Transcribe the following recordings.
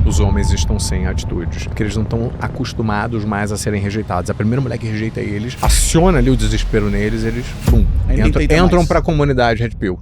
os homens estão sem atitudes, porque eles não estão acostumados mais a serem rejeitados. A primeira mulher que rejeita eles, aciona ali o desespero neles, eles, bum, entram pra comunidade Red Pill.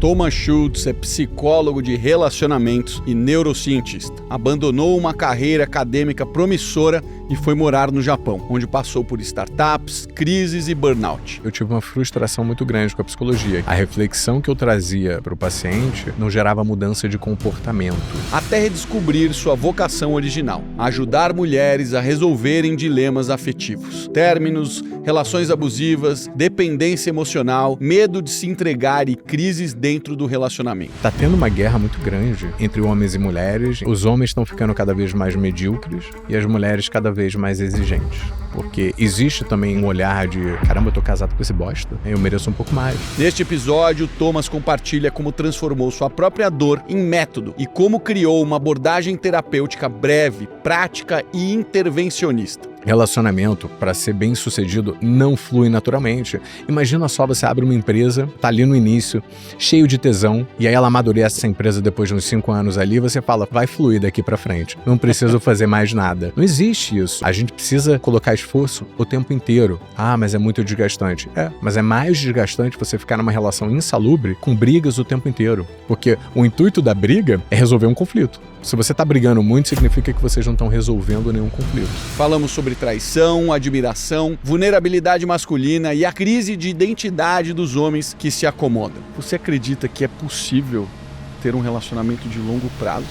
Thomas Schultz é psicólogo de relacionamentos e neurocientista. Abandonou uma carreira acadêmica promissora e foi morar no Japão, onde passou por startups, crises e burnout. Eu tive uma frustração muito grande com a psicologia. A reflexão que eu trazia para o paciente não gerava mudança de comportamento. Até redescobrir sua vocação original, ajudar mulheres a resolverem dilemas afetivos. Términos, relações abusivas, dependência emocional, medo de se entregar e crises dentro do relacionamento. Tá tendo uma guerra muito grande entre homens e mulheres. Os homens estão ficando cada vez mais medíocres e as mulheres cada vez mais exigentes. Porque existe também um olhar de, caramba, eu tô casado com esse bosta, eu mereço um pouco mais. Neste episódio, Thomas compartilha como transformou sua própria dor em método e como criou uma abordagem terapêutica breve, prática e intervencionista. Relacionamento, para ser bem sucedido, não flui naturalmente. Imagina só, você abre uma empresa, tá ali no início, cheio de tesão, e aí ela amadurece essa empresa depois de uns 5 anos ali, e você fala, vai fluir daqui para frente, não preciso fazer mais nada. Não existe isso. A gente precisa colocar esforço o tempo inteiro. Ah, mas é muito desgastante. Mas é mais desgastante você ficar numa relação insalubre com brigas o tempo inteiro. Porque o intuito da briga é resolver um conflito. Se você está brigando muito, significa que vocês não estão resolvendo nenhum conflito. Falamos sobre traição, admiração, vulnerabilidade masculina e a crise de identidade dos homens que se acomodam. Você acredita que é possível ter um relacionamento de longo prazo?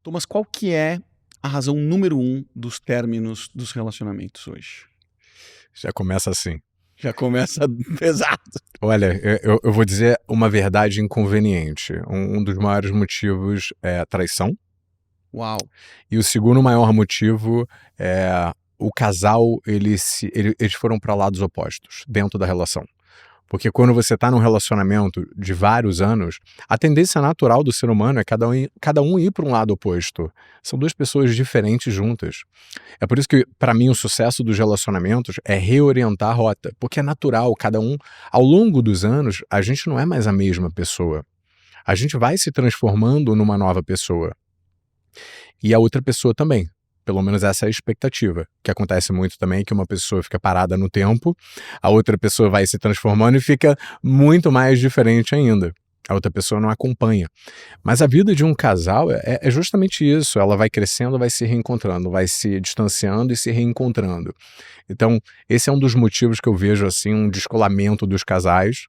Thomas, qual que é a razão número 1 dos términos dos relacionamentos hoje? Já começa assim. Já começa pesado. Olha, eu vou dizer uma verdade inconveniente. Um dos maiores motivos é a traição. Uau! E o segundo maior motivo é o casal, eles foram para lados opostos dentro da relação. Porque quando você está num relacionamento de vários anos, a tendência natural do ser humano é cada um ir para um lado oposto. São duas pessoas diferentes juntas. É por isso que, para mim, o sucesso dos relacionamentos é reorientar a rota. Porque é natural, cada um, ao longo dos anos, a gente não é mais a mesma pessoa. A gente vai se transformando numa nova pessoa. E a outra pessoa também. Pelo menos essa é a expectativa, que acontece muito também, que uma pessoa fica parada no tempo, a outra pessoa vai se transformando e fica muito mais diferente ainda. A outra pessoa não acompanha. Mas a vida de um casal é justamente isso, ela vai crescendo, vai se reencontrando, vai se distanciando e se reencontrando. Então, esse é um dos motivos que eu vejo assim, um descolamento dos casais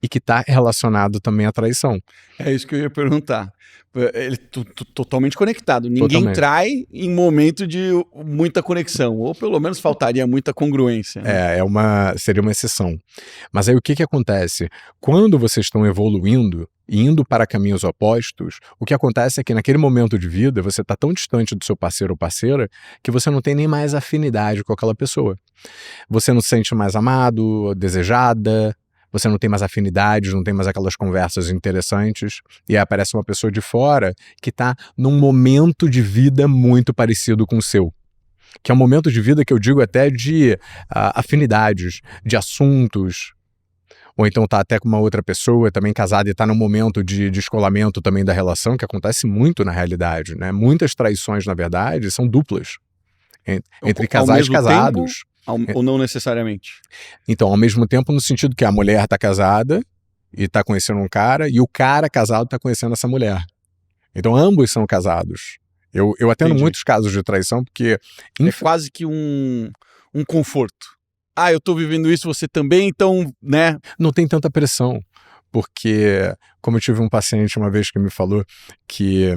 e que está relacionado também à traição. É isso que eu ia perguntar. Ele totalmente conectado. Ninguém Totalmente. Trai em momento de muita conexão, ou pelo menos faltaria muita congruência. Né? Seria uma exceção. Mas aí o que acontece? Quando vocês estão evoluindo e indo para caminhos opostos, o que acontece é que naquele momento de vida você está tão distante do seu parceiro ou parceira que você não tem nem mais afinidade com aquela pessoa. Você não se sente mais amado, desejada, você não tem mais afinidades, não tem mais aquelas conversas interessantes, e aí aparece uma pessoa de fora que está num momento de vida muito parecido com o seu. Que é um momento de vida que eu digo até de afinidades, de assuntos, ou então tá até com uma outra pessoa também casada e tá num momento de descolamento também da relação, que acontece muito na realidade, né? Muitas traições, na verdade, são duplas, entre casais casados. Ou não necessariamente? Então, ao mesmo tempo, no sentido que a mulher está casada e está conhecendo um cara, e o cara casado está conhecendo essa mulher. Então, ambos são casados. Eu atendo muitos casos de traição, porque... É quase que um conforto. Eu tô vivendo isso, você também, então, né? Não tem tanta pressão. Porque, como eu tive um paciente uma vez que me falou que...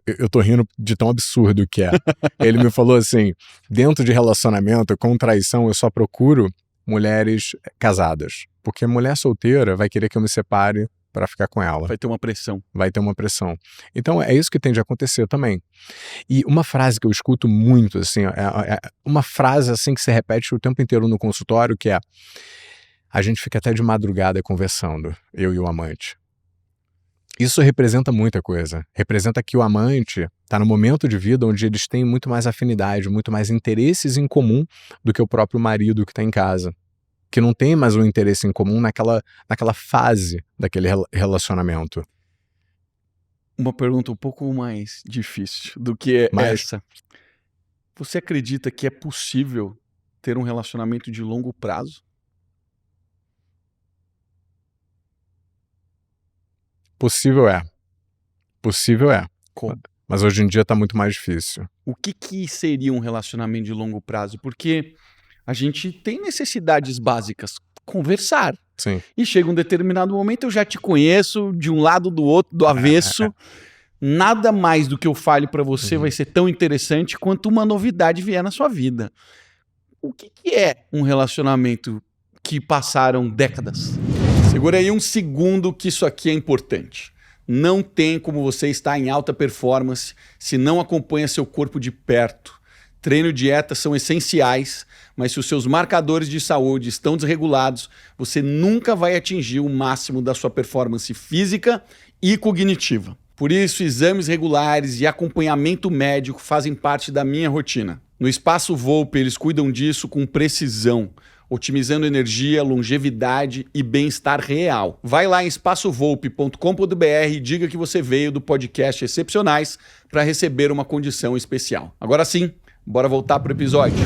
Eu tô rindo de tão absurdo que é. Ele me falou assim, dentro de relacionamento, com traição, eu só procuro mulheres casadas. Porque mulher solteira vai querer que eu me separe para ficar com ela. Vai ter uma pressão. Vai ter uma pressão. Então, é isso que tem de acontecer também. E uma frase que eu escuto muito, assim, uma frase assim que se repete o tempo inteiro no consultório, que é: a gente fica até de madrugada conversando, eu e o amante. Isso representa muita coisa. Representa que o amante está no momento de vida onde eles têm muito mais afinidade, muito mais interesses em comum do que o próprio marido que está em casa. Que não tem mais um interesse em comum naquela fase daquele relacionamento. Uma pergunta um pouco mais difícil do que essa. Você acredita que é possível ter um relacionamento de longo prazo? Possível é. Possível é. Como? Mas hoje em dia está muito mais difícil. O que seria um relacionamento de longo prazo? Porque a gente tem necessidades básicas. Conversar. Sim. E chega um determinado momento, eu já te conheço de um lado, do outro, do avesso. Nada mais do que eu fale para você vai ser tão interessante quanto uma novidade vier na sua vida. O que é um relacionamento que passaram décadas? Segura aí um segundo que isso aqui é importante. Não tem como você estar em alta performance se não acompanha seu corpo de perto. Treino e dieta são essenciais, mas se os seus marcadores de saúde estão desregulados, você nunca vai atingir o máximo da sua performance física e cognitiva. Por isso, exames regulares e acompanhamento médico fazem parte da minha rotina. No Espaço Volpe, eles cuidam disso com precisão, otimizando energia, longevidade e bem-estar real. Vai lá em espaçovolpe.com.br e diga que você veio do podcast Excepcionais para receber uma condição especial. Agora sim, bora voltar para o episódio.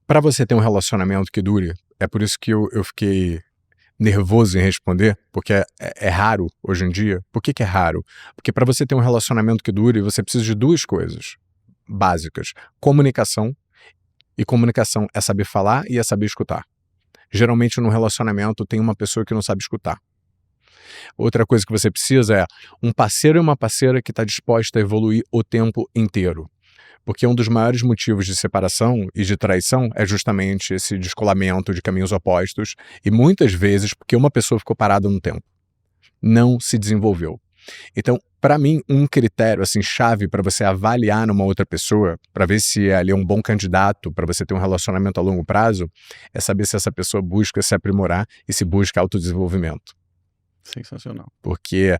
Para você ter um relacionamento que dure, é por isso que eu fiquei nervoso em responder, porque é raro hoje em dia. Por que é raro? Porque para você ter um relacionamento que dure, você precisa de duas coisas básicas. Comunicação, e comunicação é saber falar e é saber escutar. Geralmente no relacionamento tem uma pessoa que não sabe escutar. Outra coisa que você precisa é um parceiro e uma parceira que está disposta a evoluir o tempo inteiro. Porque um dos maiores motivos de separação e de traição é justamente esse descolamento de caminhos opostos e muitas vezes porque uma pessoa ficou parada no tempo. Não se desenvolveu. Então, para mim, um critério assim chave para você avaliar numa outra pessoa, para ver se ali é um bom candidato para você ter um relacionamento a longo prazo, é saber se essa pessoa busca se aprimorar e se busca autodesenvolvimento. Sensacional. Porque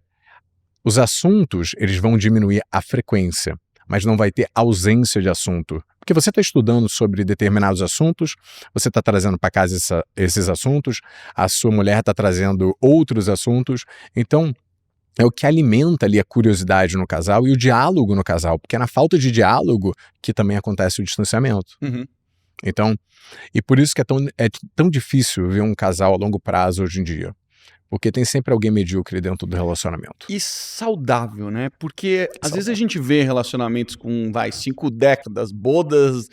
os assuntos, eles vão diminuir a frequência, mas não vai ter ausência de assunto. Porque você está estudando sobre determinados assuntos, você está trazendo para casa esses assuntos, a sua mulher está trazendo outros assuntos, então é o que alimenta ali a curiosidade no casal e o diálogo no casal, porque é na falta de diálogo que também acontece o distanciamento. Então, e por isso que é tão difícil ver um casal a longo prazo hoje em dia. Porque tem sempre alguém medíocre dentro do relacionamento. E saudável, né? Porque às vezes a gente vê relacionamentos com, 5 décadas, bodas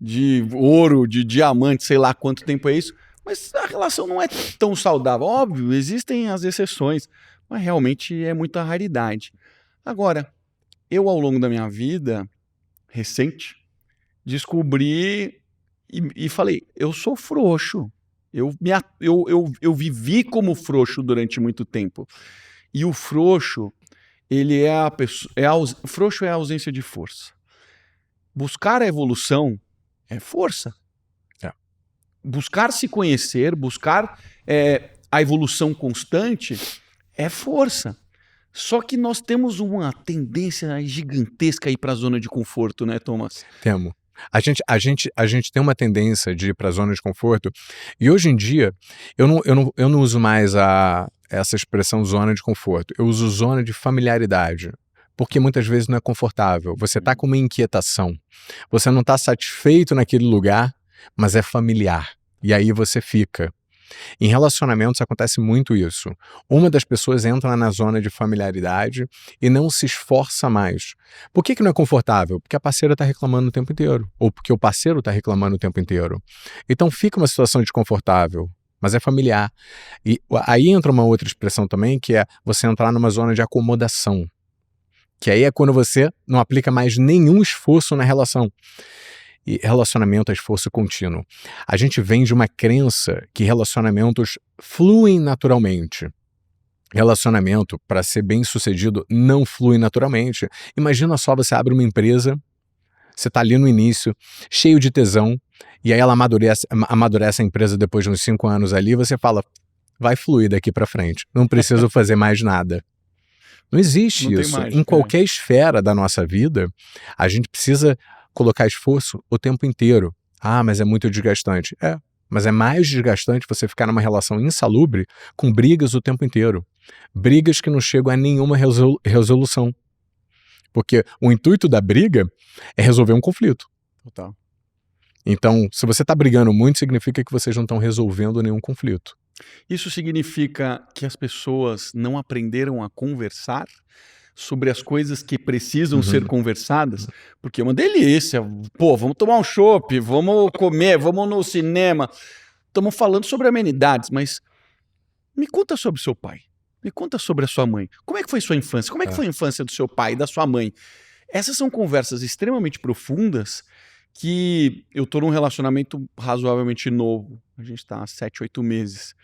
de ouro, de diamante, sei lá quanto tempo é isso, mas a relação não é tão saudável. Óbvio, existem as exceções, mas realmente é muita raridade. Agora, eu ao longo da minha vida recente, descobri e falei, eu sou frouxo. Eu vivi como frouxo durante muito tempo. E o frouxo, ele é a pessoa. Frouxo é a ausência de força. Buscar a evolução é força. Buscar se conhecer, buscar a evolução constante é força. Só que nós temos uma tendência gigantesca a ir para a zona de conforto, né, Thomas? Temos. A gente tem uma tendência de ir para a zona de conforto e hoje em dia eu não uso mais essa expressão zona de conforto, eu uso zona de familiaridade, porque muitas vezes não é confortável, você está com uma inquietação, você não está satisfeito naquele lugar, mas é familiar, e aí você fica. Em relacionamentos acontece muito isso. Uma das pessoas entra na zona de familiaridade e não se esforça mais. Por que não é confortável? Porque a parceira está reclamando o tempo inteiro. Ou porque o parceiro está reclamando o tempo inteiro. Então fica uma situação desconfortável, mas é familiar. E aí entra uma outra expressão também, que é você entrar numa zona de acomodação. Que aí é quando você não aplica mais nenhum esforço na relação. E relacionamento é esforço contínuo. A gente vem de uma crença que relacionamentos fluem naturalmente. Relacionamento, para ser bem sucedido, não flui naturalmente. Imagina só, você abre uma empresa, você está ali no início, cheio de tesão, e aí ela amadurece a empresa depois de uns 5 anos ali, você fala, vai fluir daqui para frente. Não preciso fazer mais nada. Não existe Não tem isso. mágica, Em qualquer esfera da nossa vida, a gente precisa colocar esforço o tempo inteiro. Ah, mas é muito desgastante. É, mas é mais desgastante você ficar numa relação insalubre com brigas o tempo inteiro. Brigas que não chegam a nenhuma resolução. Porque o intuito da briga é resolver um conflito. Total. Então, se você está brigando muito, significa que vocês não estão resolvendo nenhum conflito. Isso significa que as pessoas não aprenderam a conversar sobre as coisas que precisam ser conversadas? Porque é uma delícia. Pô, vamos tomar um chopp, vamos comer, vamos no cinema. Estamos falando sobre amenidades, mas me conta sobre seu pai. Me conta sobre a sua mãe. Como é que foi sua infância? Como é que foi a infância do seu pai e da sua mãe? Essas são conversas extremamente profundas que eu tô num relacionamento razoavelmente novo. A gente tá há 7, 8 meses.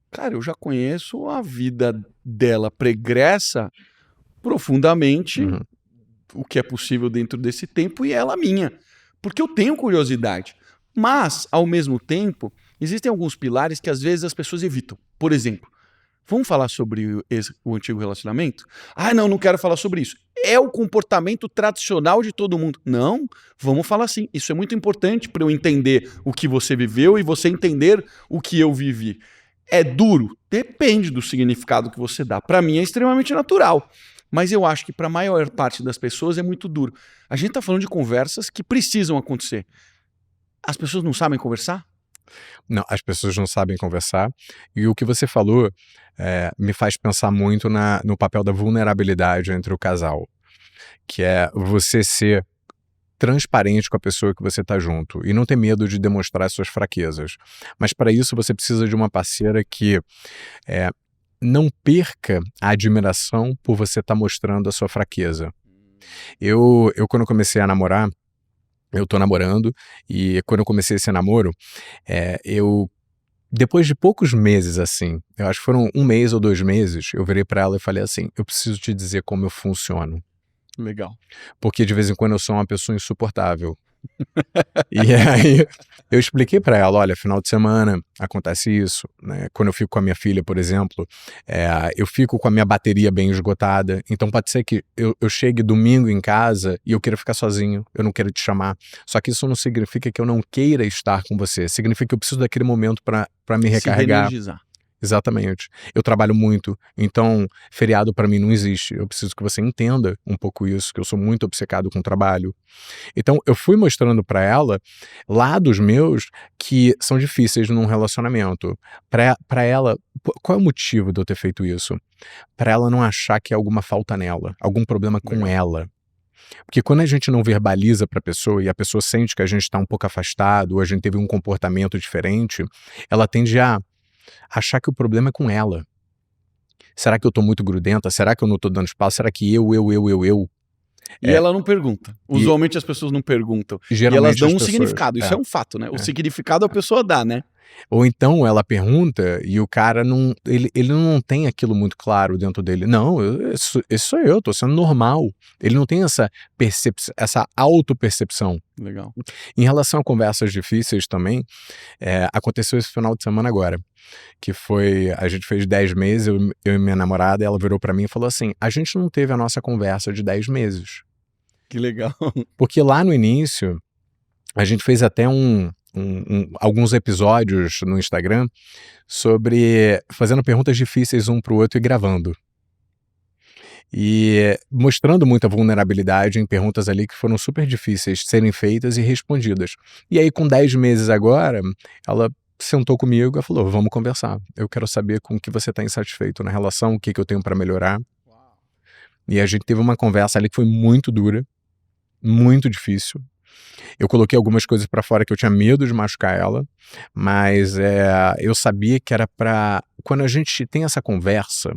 Cara, eu já conheço a vida dela pregressa profundamente, o que é possível dentro desse tempo, e ela a minha. Porque eu tenho curiosidade. Mas, ao mesmo tempo, existem alguns pilares que às vezes as pessoas evitam. Por exemplo, vamos falar sobre o antigo relacionamento? Ah, não quero falar sobre isso. É o comportamento tradicional de todo mundo. Não, vamos falar assim. Isso é muito importante para eu entender o que você viveu e você entender o que eu vivi. É duro? Depende do significado que você dá. Para mim é extremamente natural. Mas eu acho que para a maior parte das pessoas é muito duro. A gente está falando de conversas que precisam acontecer. As pessoas não sabem conversar? Não, as pessoas não sabem conversar. E o que você falou me faz pensar muito no papel da vulnerabilidade entre o casal. Que é você ser transparente com a pessoa que você está junto e não ter medo de demonstrar suas fraquezas. Mas para isso você precisa de uma parceira que não perca a admiração por você estar mostrando a sua fraqueza. Eu quando comecei a namorar, eu tô namorando, e quando eu comecei esse namoro, depois de poucos meses, assim, eu acho que foram 1 mês ou 2 meses, eu virei pra ela e falei assim, eu preciso te dizer como eu funciono. Legal. Porque de vez em quando eu sou uma pessoa insuportável. E aí eu expliquei pra ela, olha, final de semana acontece isso, né? Quando eu fico com a minha filha, por exemplo, eu fico com a minha bateria bem esgotada, então pode ser que eu chegue domingo em casa e eu queira ficar sozinho, eu não quero te chamar, só que isso não significa que eu não queira estar com você, significa que eu preciso daquele momento pra me recarregar. Se reenergizar. Exatamente. Eu trabalho muito, então feriado pra mim não existe. Eu preciso que você entenda um pouco isso, que eu sou muito obcecado com o trabalho. Então eu fui mostrando pra ela lados meus que são difíceis num relacionamento. Pra ela, qual é o motivo de eu ter feito isso? Pra ela não achar que é alguma falta nela, algum problema com ela. Porque quando a gente não verbaliza pra pessoa e a pessoa sente que a gente tá um pouco afastado ou a gente teve um comportamento diferente, ela tende a achar que o problema é com ela. Será que eu tô muito grudenta? Será que eu não tô dando espaço? Será que eu? E ela não pergunta. Usualmente as pessoas não perguntam. E elas dão um significado. Isso é um fato, né? O significado a pessoa dá, né? Ou então ela pergunta e o cara não, ele não tem aquilo muito claro dentro dele. Não, esse sou eu, tô sendo normal. Ele não tem essa autopercepção. Legal. Em relação a conversas difíceis também, aconteceu esse final de semana agora, que foi, a gente fez 10 meses, eu e minha namorada, ela virou pra mim e falou assim, a gente não teve a nossa conversa de 10 meses. Que legal. Porque lá no início, a gente fez até alguns episódios no Instagram sobre fazendo perguntas difíceis um pro outro e gravando. E mostrando muita vulnerabilidade em perguntas ali que foram super difíceis de serem feitas e respondidas. E aí com 10 meses agora, ela sentou comigo e falou, vamos conversar. Eu quero saber com o que você está insatisfeito na relação, o que eu tenho para melhorar. E a gente teve uma conversa ali que foi muito dura, muito difícil. Eu coloquei algumas coisas pra fora que eu tinha medo de machucar ela, mas eu sabia que era pra... Quando a gente tem essa conversa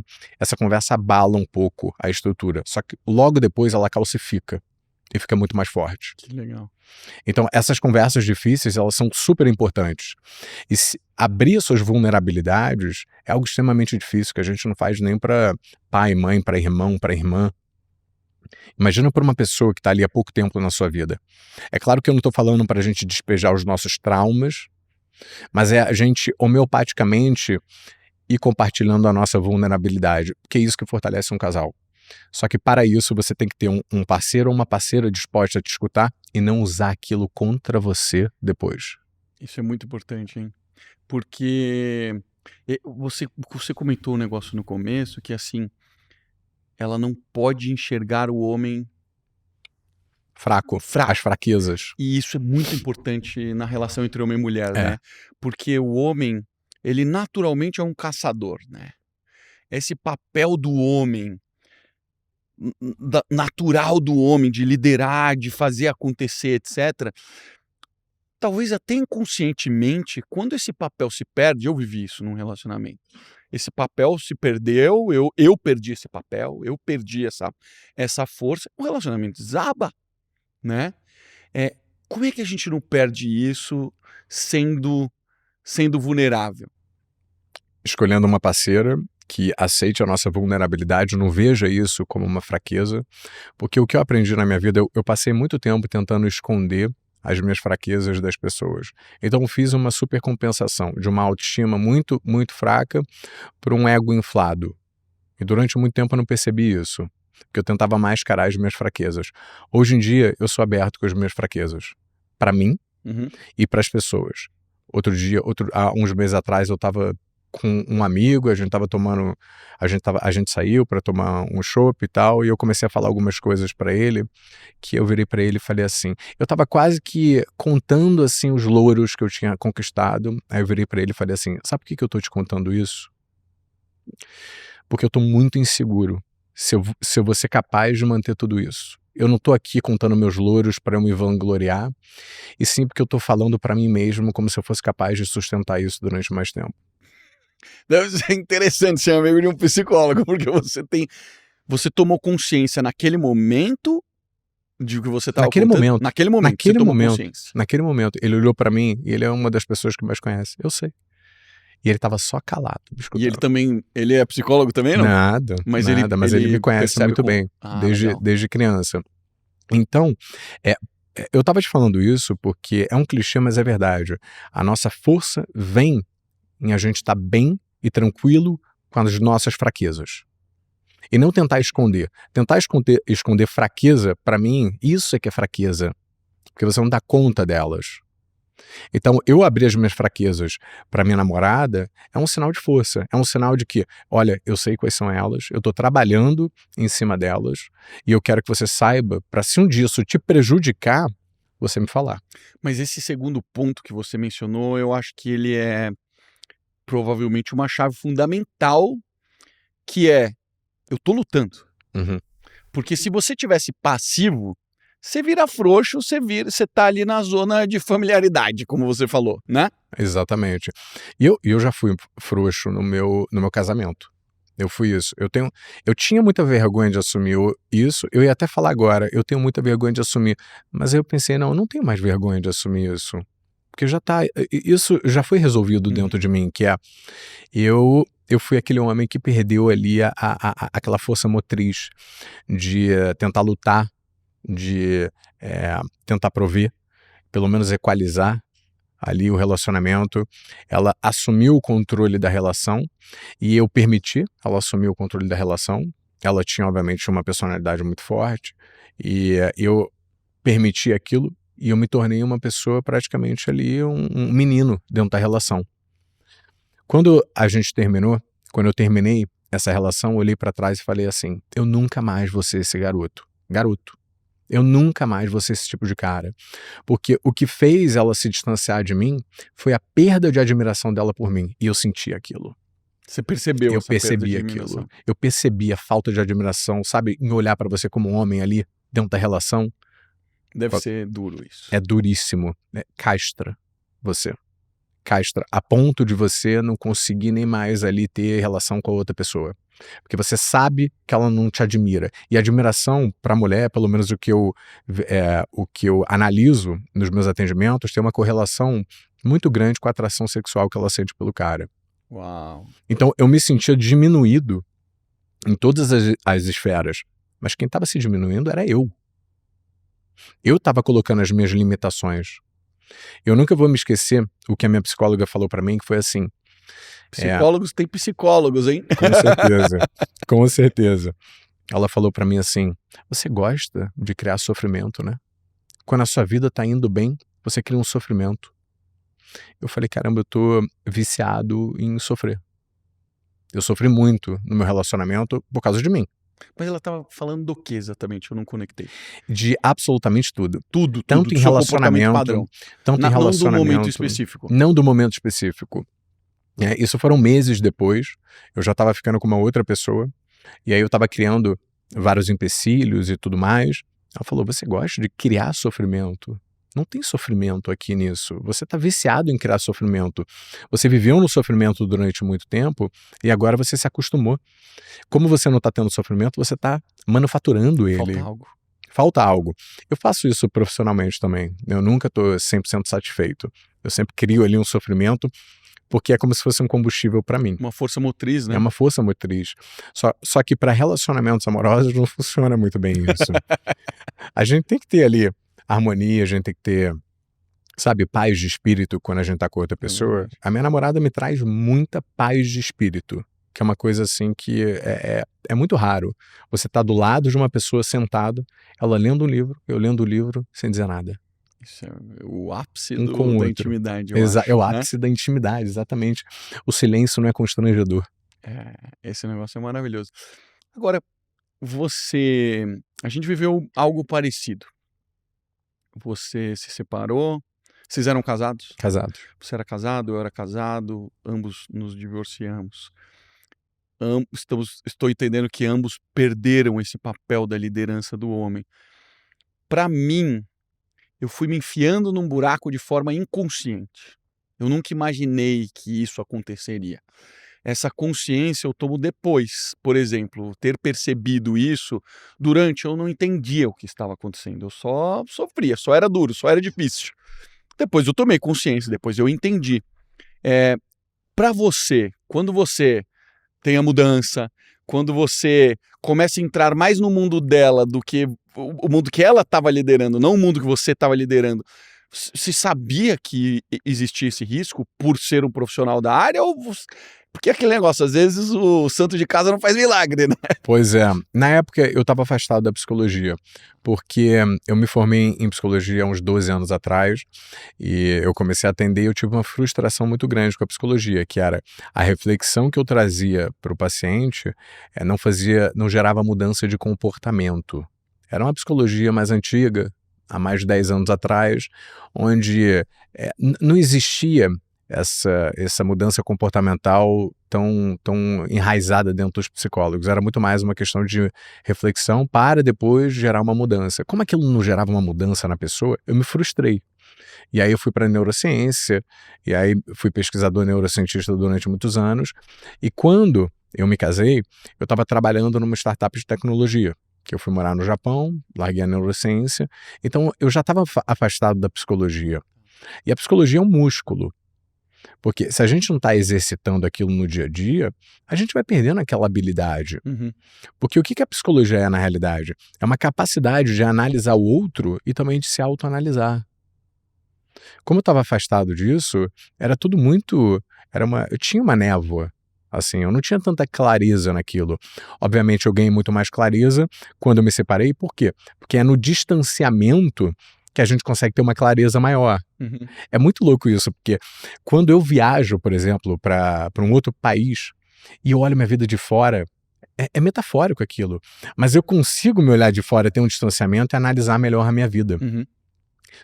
abala um pouco a estrutura, só que logo depois ela calcifica e fica muito mais forte. Que legal. Então essas conversas difíceis, elas são super importantes. E abrir suas vulnerabilidades é algo extremamente difícil, que a gente não faz nem pra pai, mãe, pra irmão, pra irmã. Imagina por uma pessoa que está ali há pouco tempo na sua vida. É claro que eu não estou falando para a gente despejar os nossos traumas, mas é a gente homeopaticamente e compartilhando a nossa vulnerabilidade, porque é isso que fortalece um casal. Só que para isso você tem que ter um parceiro ou uma parceira disposta a te escutar e não usar aquilo contra você depois. Isso é muito importante, hein? Porque você comentou um negócio no começo que, assim, ela não pode enxergar o homem Fraco, fraco. as fraquezas. E isso é muito importante na relação entre homem e mulher, É. né? Porque o homem, ele naturalmente é um caçador, né? Esse papel do homem, natural do homem, de liderar, de fazer acontecer, etc. Talvez até inconscientemente, quando esse papel se perde, eu vivi isso num relacionamento. Esse papel se perdeu, eu perdi esse papel, eu perdi essa força, o relacionamento desaba, né? Como é que a gente não perde isso sendo vulnerável? Escolhendo uma parceira que aceite a nossa vulnerabilidade, não veja isso como uma fraqueza, porque o que eu aprendi na minha vida, eu passei muito tempo tentando esconder as minhas fraquezas das pessoas. Então eu fiz uma supercompensação de uma autoestima muito, muito fraca para um ego inflado. E durante muito tempo eu não percebi isso, porque eu tentava mascarar as minhas fraquezas. Hoje em dia eu sou aberto com as minhas fraquezas, para mim e para as pessoas. Há uns meses atrás eu estava com um amigo, a gente saiu para tomar um chopp e tal, e eu comecei a falar algumas coisas para ele, que eu virei para ele e falei assim, eu estava quase que contando assim os louros que eu tinha conquistado, aí eu virei para ele e falei assim, sabe por que eu tô te contando isso? Porque eu tô muito inseguro se eu vou ser capaz de manter tudo isso. Eu não tô aqui contando meus louros para eu me vangloriar, e sim porque eu tô falando para mim mesmo como se eu fosse capaz de sustentar isso durante mais tempo. Deve ser interessante ser amigo de um psicólogo, porque você tomou consciência naquele momento de que você estava Naquele momento, você tomou consciência. naquele momento, ele olhou pra mim e ele é uma das pessoas que mais conhece. Eu sei. E ele tava só calado, me E ele escutando. também, ele é psicólogo também, não? Nada, Mas mas ele me conhece percebe muito bem, legal. desde criança. Então, eu tava te falando isso porque é um clichê, mas é verdade. A nossa força vem em a gente estar bem e tranquilo com as nossas fraquezas. E não tentar esconder. Tentar esconder fraqueza, pra mim, isso é que é fraqueza. Porque você não dá conta delas. Então, eu abrir as minhas fraquezas pra minha namorada é um sinal de força. É um sinal de que, olha, eu sei quais são elas, eu tô trabalhando em cima delas, e eu quero que você saiba, pra se um dia isso te prejudicar, você me falar. Mas esse segundo ponto que você mencionou, eu acho que ele é provavelmente uma chave fundamental, que é, eu tô lutando. Uhum. Porque se você tivesse passivo, você vira frouxo, você tá ali na zona de familiaridade, como você falou, né? Exatamente. E eu já fui frouxo no meu casamento. Eu fui isso. Eu tinha muita vergonha de assumir isso. Eu ia até falar agora, eu tenho muita vergonha de assumir. Mas aí eu pensei, não, eu não tenho mais vergonha de assumir isso. Porque isso já foi resolvido dentro de mim, que é, eu fui aquele homem que perdeu ali aquela força motriz de tentar lutar, de tentar prover, pelo menos equalizar ali o relacionamento. Ela assumiu o controle da relação e eu permiti ela assumir o controle da relação. Ela tinha, obviamente, uma personalidade muito forte e eu permiti aquilo e eu me tornei uma pessoa praticamente ali, um menino dentro da relação. Quando eu terminei essa relação, eu olhei pra trás e falei assim, eu nunca mais vou ser esse garoto. Eu nunca mais vou ser esse tipo de cara. Porque o que fez ela se distanciar de mim foi a perda de admiração dela por mim. E eu senti aquilo. Você percebeu Eu essa perda percebi de aquilo. admiração. Eu percebi a falta de admiração, sabe? Em olhar pra você como um homem ali, dentro da relação. Deve ser duro isso. É duríssimo. Castra você. Castra. A ponto de você não conseguir nem mais ali ter relação com a outra pessoa. Porque você sabe que ela não te admira. E admiração pra mulher, pelo menos o que eu analiso nos meus atendimentos, tem uma correlação muito grande com a atração sexual que ela sente pelo cara. Uau. Então eu me sentia diminuído em todas as esferas. Mas quem estava se diminuindo era eu. Eu estava colocando as minhas limitações. Eu nunca vou me esquecer o que a minha psicóloga falou pra mim, que foi assim, Psicólogos têm psicólogos, hein? Com certeza, com certeza. Ela falou pra mim assim, você gosta de criar sofrimento, né? Quando a sua vida tá indo bem, você cria um sofrimento. Eu falei, caramba, eu tô viciado em sofrer. Eu sofri muito no meu relacionamento por causa de mim. Mas ela tava falando do que exatamente? Eu não conectei. De absolutamente tudo. Tudo, Tanto em do seu comportamento relacionamento, padrão. tanto em Não do relacionamento. momento específico. Não do momento específico. Isso foram meses depois. Eu já estava ficando com uma outra pessoa. E aí eu estava criando vários empecilhos e tudo mais. Ela falou, você gosta de criar sofrimento? Não tem sofrimento aqui nisso. Você está viciado em criar sofrimento. Você viveu no sofrimento durante muito tempo e agora você se acostumou. Como você não está tendo sofrimento, você está manufaturando ele. Falta algo. Falta algo. Eu faço isso profissionalmente também. Eu nunca estou 100% satisfeito. Eu sempre crio ali um sofrimento porque é como se fosse um combustível para mim. Uma força motriz, né? É uma força motriz. Só que para relacionamentos amorosos não funciona muito bem isso. A gente tem que ter ali harmonia, a gente tem que ter, sabe, paz de espírito quando a gente tá com outra pessoa. A minha namorada me traz muita paz de espírito, que é uma coisa assim que é muito raro. Você tá do lado de uma pessoa sentado, ela lendo um livro, eu lendo o livro, sem dizer nada. Isso é o ápice da intimidade, eu acho, é o ápice da intimidade, exatamente. O silêncio não é constrangedor. Esse negócio é maravilhoso. Agora, a gente viveu algo parecido. Você se separou, vocês eram casados? Casados. Você era casado, eu era casado, ambos nos divorciamos. Estou entendendo que ambos perderam esse papel da liderança do homem. Para mim, eu fui me enfiando num buraco de forma inconsciente. Eu nunca imaginei que isso aconteceria. Essa consciência eu tomo depois. Por exemplo, ter percebido isso, durante eu não entendia o que estava acontecendo. Eu só sofria, só era duro, só era difícil. Depois eu tomei consciência, depois eu entendi. Para você, quando você tem a mudança, quando você começa a entrar mais no mundo dela do que o mundo que ela estava liderando, não o mundo que você estava liderando, se sabia que existia esse risco por ser um profissional da área? Porque aquele negócio, às vezes o santo de casa não faz milagre, né? Pois é. Na época eu estava afastado da psicologia, porque eu me formei em psicologia há uns 12 anos atrás e eu comecei a atender e eu tive uma frustração muito grande com a psicologia, que era a reflexão que eu trazia para o paciente não gerava mudança de comportamento. Era uma psicologia mais antiga, há mais de 10 anos atrás, onde não existia essa mudança comportamental tão enraizada dentro dos psicólogos. Era muito mais uma questão de reflexão para depois gerar uma mudança. Como aquilo não gerava uma mudança na pessoa, eu me frustrei. E aí eu fui para a neurociência, e aí fui pesquisador neurocientista durante muitos anos, e quando eu me casei, eu estava trabalhando numa startup de tecnologia, que eu fui morar no Japão, larguei a neurociência, então eu já estava afastado da psicologia. E a psicologia é um músculo. Porque se a gente não está exercitando aquilo no dia a dia, a gente vai perdendo aquela habilidade. Uhum. Porque o que a psicologia é na realidade? É uma capacidade de analisar o outro e também de se autoanalisar. Como eu estava afastado disso, era tudo muito... eu tinha uma névoa. Assim, eu não tinha tanta clareza naquilo. Obviamente eu ganhei muito mais clareza quando eu me separei. Por quê? Porque é no distanciamento que a gente consegue ter uma clareza maior. Uhum. É muito louco isso, porque quando eu viajo, por exemplo, para um outro país e eu olho minha vida de fora, é metafórico aquilo, mas eu consigo me olhar de fora, ter um distanciamento e analisar melhor a minha vida. Uhum.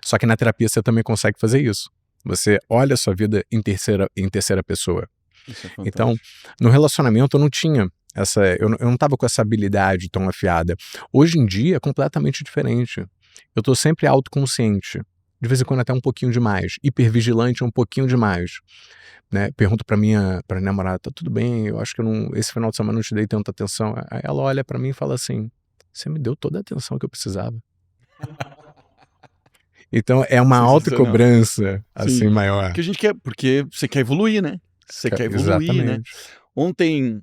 Só que na terapia você também consegue fazer isso. Você olha a sua vida em terceira pessoa. Isso é fantástico. Então, no relacionamento eu não tinha eu não estava com essa habilidade tão afiada. Hoje em dia é completamente diferente. Eu estou sempre autoconsciente, de vez em quando até um pouquinho demais, hipervigilante um pouquinho demais, né? Pergunto para minha namorada, tá tudo bem, eu acho que esse final de semana não te dei tanta atenção. Aí ela olha para mim e fala assim, você me deu toda a atenção que eu precisava. Então é uma autocobrança assim maior. Porque a gente quer, porque você quer evoluir, né? Você quer evoluir, exatamente. Né?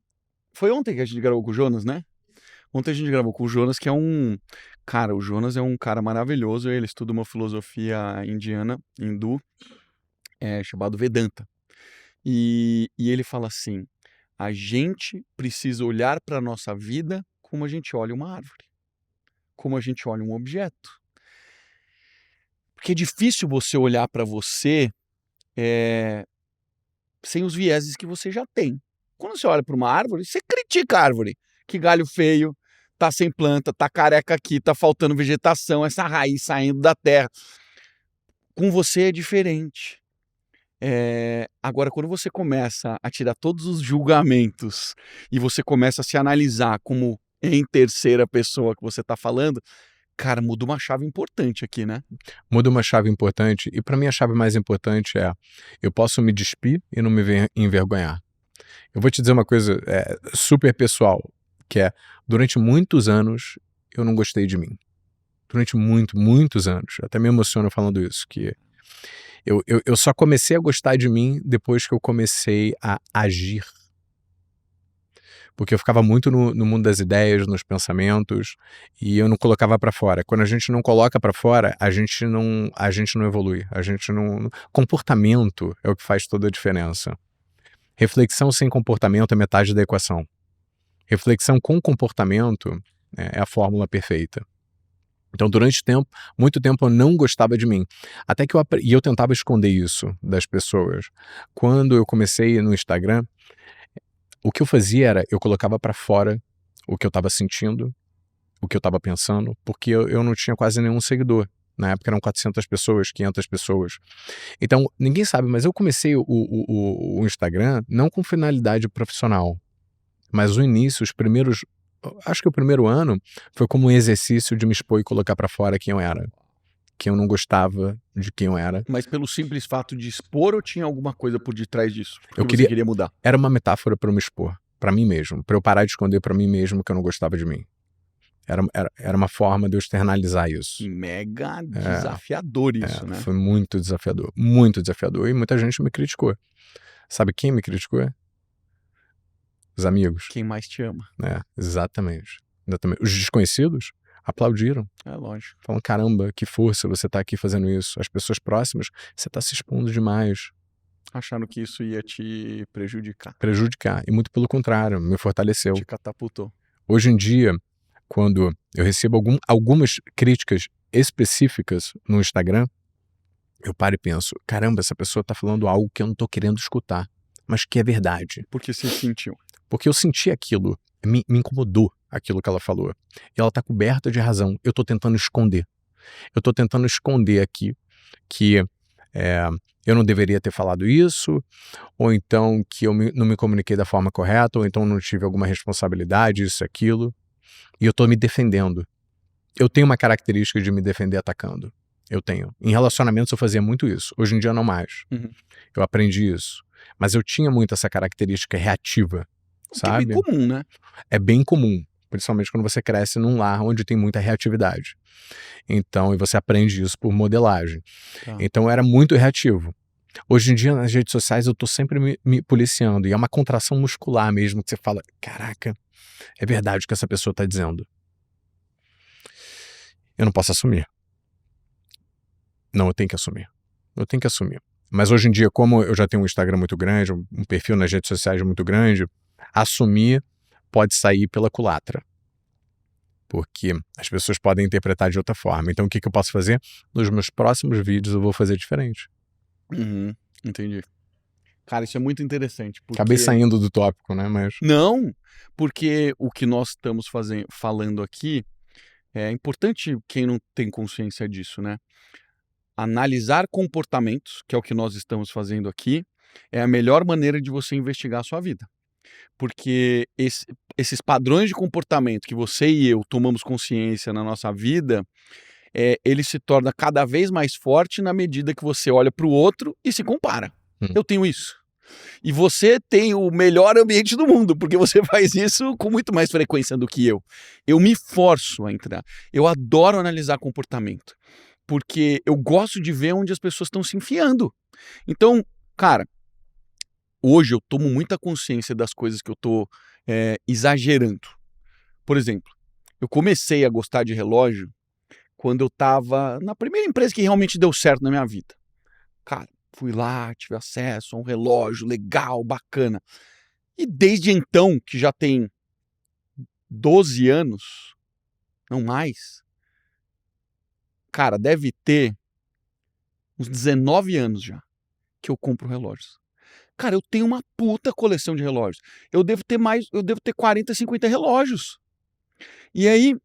Foi ontem que a gente gravou com o Jonas, né? Ontem a gente gravou com o Jonas, que é cara, o Jonas é um cara maravilhoso, ele estuda uma filosofia indiana, hindu, chamado Vedanta. E ele fala assim: a gente precisa olhar para a nossa vida como a gente olha uma árvore, como a gente olha um objeto. Porque é difícil você olhar para você sem os vieses que você já tem. Quando você olha para uma árvore, você critica a árvore. Que galho feio, tá sem planta, tá careca aqui, tá faltando vegetação, essa raiz saindo da terra. Com você é diferente. Agora, quando você começa a tirar todos os julgamentos e você começa a se analisar como em terceira pessoa que você tá falando, cara, muda uma chave importante aqui, né? Muda uma chave importante, e para mim a chave mais importante é: eu posso me despir e não me envergonhar. Eu vou te dizer uma coisa super pessoal, que é: durante muitos anos eu não gostei de mim. Durante muitos anos. Até me emociono falando isso, que eu só comecei a gostar de mim depois que eu comecei a agir. Porque eu ficava muito no mundo das ideias, nos pensamentos, e eu não colocava para fora. Quando a gente não coloca para fora, a gente não evolui. Comportamento é o que faz toda a diferença. Reflexão sem comportamento é metade da equação. Reflexão com comportamento é a fórmula perfeita. Então, durante muito tempo eu não gostava de mim. Até que eu tentava esconder isso das pessoas. Quando eu comecei no Instagram, o que eu fazia era, eu colocava para fora o que eu estava sentindo, o que eu estava pensando, porque eu não tinha quase nenhum seguidor. Na época eram 400 pessoas, 500 pessoas. Então, ninguém sabe, mas eu comecei o Instagram não com finalidade profissional. Mas o início, acho que o primeiro ano foi como um exercício de me expor e colocar para fora quem eu era. Que eu não gostava de quem eu era. Mas pelo simples fato de expor, ou tinha alguma coisa por detrás disso? Porque Você queria mudar? Era uma metáfora para eu me expor, para mim mesmo, para eu parar de esconder para mim mesmo que eu não gostava de mim. Era uma forma de eu externalizar isso. Mega desafiador isso, né? Foi muito desafiador, e muita gente me criticou. Sabe quem me criticou? Os amigos. Quem mais te ama. Exatamente. Os desconhecidos aplaudiram. É lógico. Falam: caramba, que força você tá aqui fazendo isso. As pessoas próximas, você tá se expondo demais. Acharam que isso ia te prejudicar. E muito pelo contrário, me fortaleceu. Te catapultou. Hoje em dia, quando eu recebo algumas críticas específicas no Instagram, eu paro e penso: caramba, essa pessoa tá falando algo que eu não tô querendo escutar, mas que é verdade. Porque você sentiu. Porque eu senti aquilo, me incomodou aquilo que ela falou. E ela tá coberta de razão. Eu tô tentando esconder. Eu tô tentando esconder aqui que eu não deveria ter falado isso, ou então que eu não me comuniquei da forma correta, ou então não tive alguma responsabilidade, isso, aquilo. E eu tô me defendendo. Eu tenho uma característica de me defender atacando. Eu tenho. Em relacionamentos eu fazia muito isso. Hoje em dia não mais. Uhum. Eu aprendi isso. Mas eu tinha muito essa característica reativa, sabe? É bem comum, né? É bem comum. Principalmente quando você cresce num lar onde tem muita reatividade. Então, e você aprende isso por modelagem. Tá. Então, eu era muito reativo. Hoje em dia, nas redes sociais, eu tô sempre me policiando. E é uma contração muscular mesmo, que você fala: caraca, é verdade o que essa pessoa tá dizendo. Eu não posso assumir. Não, eu tenho que assumir. Mas hoje em dia, como eu já tenho um Instagram muito grande, um perfil nas redes sociais muito grande, assumir pode sair pela culatra. Porque as pessoas podem interpretar de outra forma. Então, o que eu posso fazer? Nos meus próximos vídeos eu vou fazer diferente. Uhum, entendi. Cara, isso é muito interessante. Porque... Acabei saindo do tópico, né? Mas... Não, porque o que nós estamos falando aqui é importante quem não tem consciência disso, né? Analisar comportamentos, que é o que nós estamos fazendo aqui, é a melhor maneira de você investigar a sua vida. Porque esses padrões de comportamento que você e eu tomamos consciência na nossa vida, ele se torna cada vez mais forte na medida que você olha para o outro e se compara. Eu tenho isso. E você tem o melhor ambiente do mundo, porque você faz isso com muito mais frequência do que eu. Eu me forço a entrar. Eu adoro analisar comportamento, porque eu gosto de ver onde as pessoas estão se enfiando. Então, cara, hoje eu tomo muita consciência das coisas que eu tô exagerando. Por exemplo, eu comecei a gostar de relógio quando eu tava na primeira empresa que realmente deu certo na minha vida. Cara, Fui lá, tive acesso a um relógio legal, bacana. E desde então, que já tem 12 anos, não mais, cara, deve ter uns 19 anos já que eu compro relógios. Cara, eu tenho uma puta coleção de relógios. Eu devo ter 40, 50 relógios. E aí,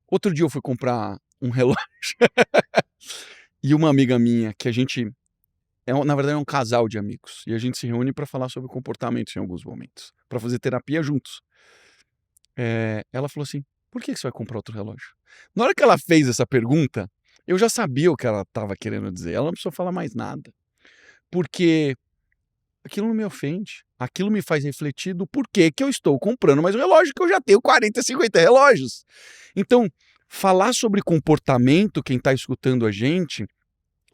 outro dia eu fui comprar um relógio e uma amiga minha, que a gente, na verdade é um casal de amigos, e a gente se reúne para falar sobre comportamento em alguns momentos, para fazer terapia juntos. Ela falou assim, por que você vai comprar outro relógio? Na hora que ela fez essa pergunta, eu já sabia o que ela estava querendo dizer. Ela não precisou falar mais nada. Porque aquilo não me ofende. Aquilo me faz refletir do porquê que eu estou comprando mais um relógio, que eu já tenho 40, 50 relógios. Então, falar sobre comportamento, quem está escutando a gente,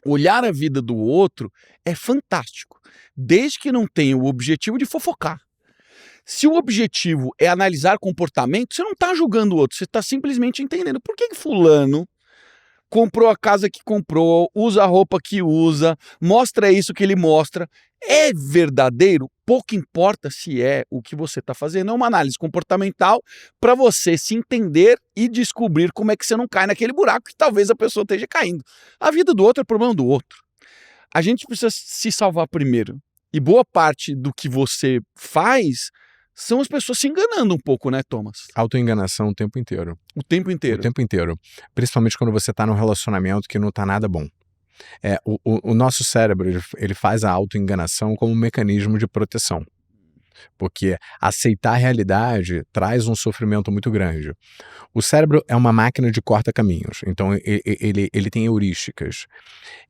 olhar a vida do outro, é fantástico. Desde que não tenha o objetivo de fofocar. Se o objetivo é analisar comportamento, você não está julgando o outro, você está simplesmente entendendo por que fulano comprou a casa que comprou, usa a roupa que usa, mostra isso que ele mostra. É verdadeiro? Pouco importa se é o que você está fazendo. É uma análise comportamental para você se entender e descobrir como é que você não cai naquele buraco que talvez a pessoa esteja caindo. A vida do outro é problema do outro. A gente precisa se salvar primeiro. E boa parte do que você faz são as pessoas se enganando um pouco, né, Thomas? Autoenganação o tempo inteiro. O tempo inteiro. O tempo inteiro. Principalmente quando você está num relacionamento que não está nada bom. O nosso cérebro, ele faz a autoenganação como um mecanismo de proteção. Porque aceitar a realidade traz um sofrimento muito grande. O cérebro é uma máquina de corta-caminhos. Então, ele tem heurísticas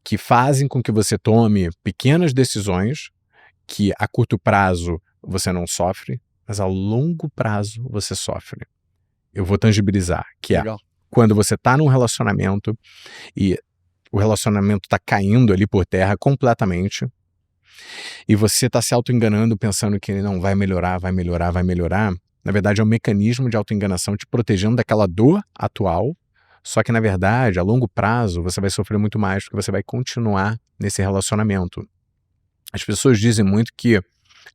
que fazem com que você tome pequenas decisões que, a curto prazo, você não sofre, mas a longo prazo você sofre. Eu vou tangibilizar, que Legal. quando você está num relacionamento e o relacionamento está caindo ali por terra completamente e você está se auto-enganando pensando que ele não vai melhorar, vai melhorar, vai melhorar. Na verdade, é um mecanismo de auto-enganação te protegendo daquela dor atual, só que, na verdade, a longo prazo, você vai sofrer muito mais porque você vai continuar nesse relacionamento. As pessoas dizem muito que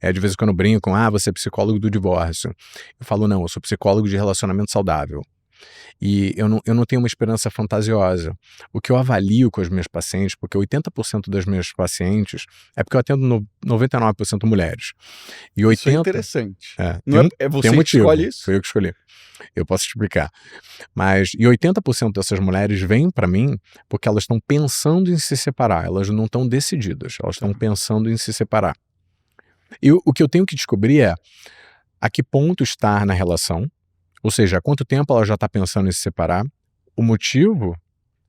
de vez em quando brincam, você é psicólogo do divórcio. Eu falo, não, eu sou psicólogo de relacionamento saudável. E eu não tenho uma esperança fantasiosa. O que eu avalio com os meus pacientes, porque 80% das minhas pacientes, é porque eu atendo 99% mulheres. E 80%, isso é interessante. Não é você que escolhe isso? Foi eu que escolhi. Eu posso te explicar. E 80% dessas mulheres vêm para mim porque elas estão pensando em se separar. Elas não estão decididas. Elas estão pensando em se separar. E o que eu tenho que descobrir é a que ponto estar na relação, ou seja, há quanto tempo ela já está pensando em se separar, o motivo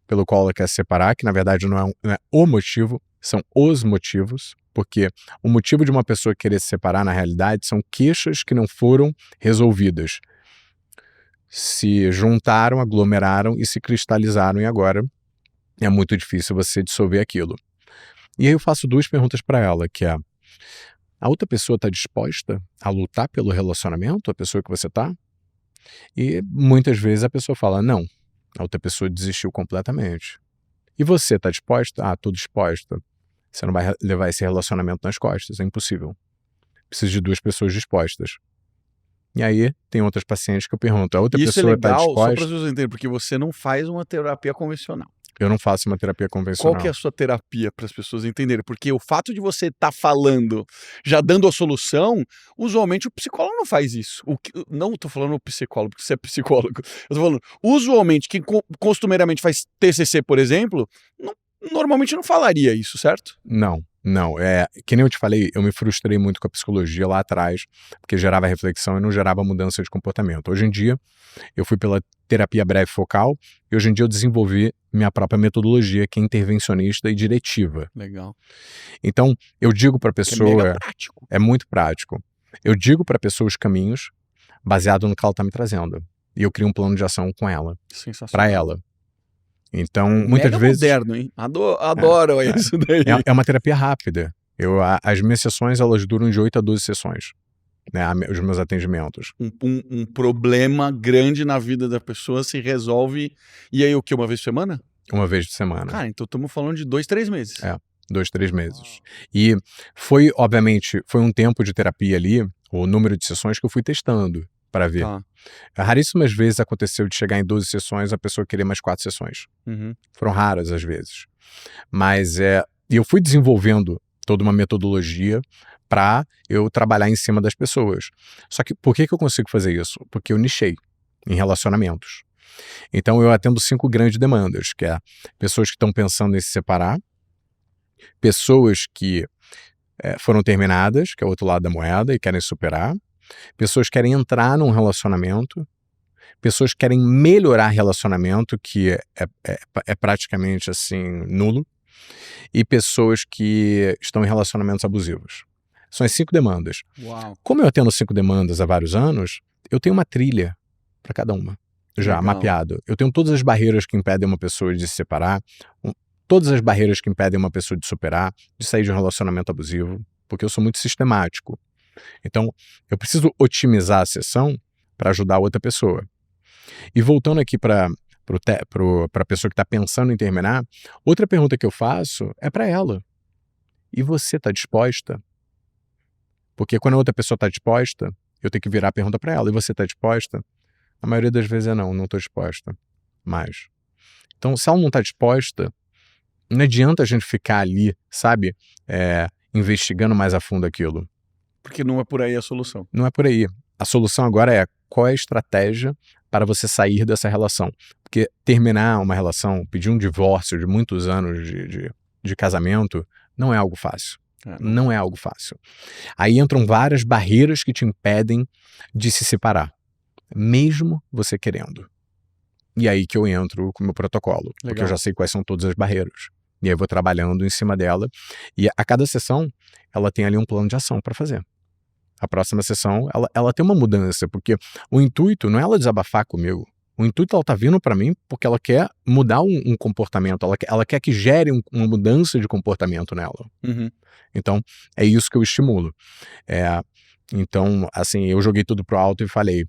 pelo qual ela quer se separar, que na verdade não é o motivo, são os motivos, porque o motivo de uma pessoa querer se separar na realidade são queixas que não foram resolvidas. Se juntaram, aglomeraram e se cristalizaram e agora é muito difícil você dissolver aquilo. E aí eu faço duas perguntas para ela, que é: a outra pessoa está disposta a lutar pelo relacionamento, a pessoa que você está? E muitas vezes a pessoa fala, não, a outra pessoa desistiu completamente. E você está disposta? Estou disposta. Você não vai levar esse relacionamento nas costas, é impossível. Precisa de duas pessoas dispostas. E aí tem outras pacientes que eu pergunto, a outra pessoa está disposta? Isso é legal, só para as pessoas entenderem, porque você não faz uma terapia convencional. Eu não faço uma terapia convencional. Qual que é a sua terapia para as pessoas entenderem? Porque o fato de você estar falando, já dando a solução, usualmente o psicólogo não faz isso. Não estou falando o psicólogo, porque você é psicólogo. Eu estou falando, usualmente, quem costumeiramente faz TCC, por exemplo, normalmente não falaria isso, certo? Não. Que nem eu te falei, eu me frustrei muito com a psicologia lá atrás, porque gerava reflexão e não gerava mudança de comportamento. Hoje em dia, eu fui pela terapia breve focal e hoje em dia eu desenvolvi minha própria metodologia, que é intervencionista e diretiva. Legal. Então, eu digo para a pessoa... É mega prático. É muito prático. Eu digo para a pessoa os caminhos baseado no que ela está me trazendo. E eu crio um plano de ação com ela. Sensacional. Para ela. Então, muitas vezes... moderno, hein? Adoro isso daí. É uma terapia rápida. As minhas sessões, elas duram de 8 a 12 sessões. Né, os meus atendimentos. Um problema grande na vida da pessoa se resolve. E aí, o que? Uma vez por semana? Uma vez por semana. Cara, então estamos falando de 2, 3 meses. 2, 3 meses. E foi, obviamente, foi um tempo de terapia ali, o número de sessões que eu fui testando para ver. Tá. Raríssimas vezes aconteceu de chegar em 12 sessões a pessoa querer mais 4 sessões. Uhum. Foram raras às vezes. Mas eu fui desenvolvendo toda uma metodologia para eu trabalhar em cima das pessoas. Só que por que eu consigo fazer isso? Porque eu nichei em relacionamentos. Então eu atendo 5 grandes demandas, que é pessoas que estão pensando em se separar, pessoas que foram terminadas, que é o outro lado da moeda, e querem superar, pessoas que querem entrar num relacionamento, pessoas que querem melhorar relacionamento, que é praticamente assim nulo, e pessoas que estão em relacionamentos abusivos. São as 5 demandas. Uau. Como eu atendo 5 demandas há vários anos, eu tenho uma trilha para cada uma, já Legal. mapeado. Eu tenho todas as barreiras que impedem uma pessoa de se separar, todas as barreiras que impedem uma pessoa de superar, de sair de um relacionamento abusivo, porque eu sou muito sistemático. Então, eu preciso otimizar a sessão para ajudar a outra pessoa. E voltando aqui para a pessoa que está pensando em terminar, outra pergunta que eu faço é para ela. E você está disposta? Porque quando a outra pessoa está disposta, eu tenho que virar a pergunta para ela. E você está disposta? A maioria das vezes é não estou disposta. Mas. Então, se ela não está disposta, não adianta a gente ficar ali, sabe, investigando mais a fundo aquilo. Porque não é por aí a solução. Não é por aí. A solução agora é qual é a estratégia para você sair dessa relação. Porque terminar uma relação, pedir um divórcio de muitos anos de casamento, não é algo fácil. Não é algo fácil. Aí entram várias barreiras que te impedem de se separar, mesmo você querendo. E aí que eu entro com o meu protocolo, porque eu já sei quais são todas as barreiras. E aí eu vou trabalhando em cima dela. E a cada sessão, ela tem ali um plano de ação para fazer. A próxima sessão, ela tem uma mudança, porque o intuito não é ela desabafar comigo. O intuito, ela tá vindo para mim porque ela quer mudar um comportamento, ela quer que gere uma mudança de comportamento nela. Uhum. Então, é isso que eu estimulo. Então, assim, eu joguei tudo pro alto e falei,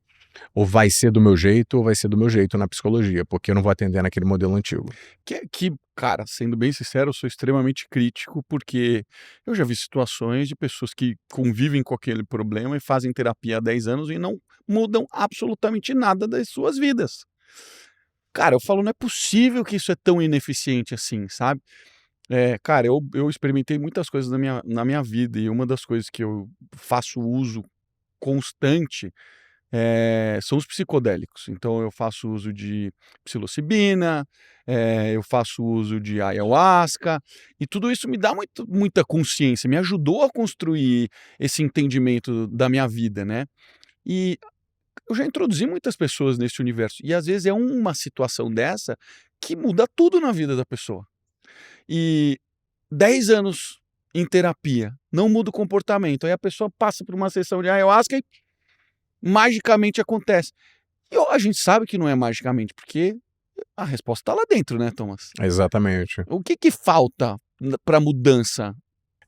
ou vai ser do meu jeito ou vai ser do meu jeito na psicologia, porque eu não vou atender naquele modelo antigo. Cara, sendo bem sincero, eu sou extremamente crítico, porque eu já vi situações de pessoas que convivem com aquele problema e fazem terapia há 10 anos e não mudam absolutamente nada das suas vidas. Cara, eu falo, não é possível que isso é tão ineficiente assim, sabe? Cara, eu experimentei muitas coisas na minha vida, e uma das coisas que eu faço uso constante são os psicodélicos. Então eu faço uso de psilocibina, eu faço uso de ayahuasca, e tudo isso me dá muita consciência, me ajudou a construir esse entendimento da minha vida, né? E eu já introduzi muitas pessoas nesse universo, e às vezes é uma situação dessa que muda tudo na vida da pessoa. E 10 anos em terapia, não muda o comportamento, aí a pessoa passa por uma sessão de ayahuasca e magicamente acontece. E a gente sabe que não é magicamente, porque a resposta está lá dentro, né, Thomas? Exatamente. O que falta para mudança?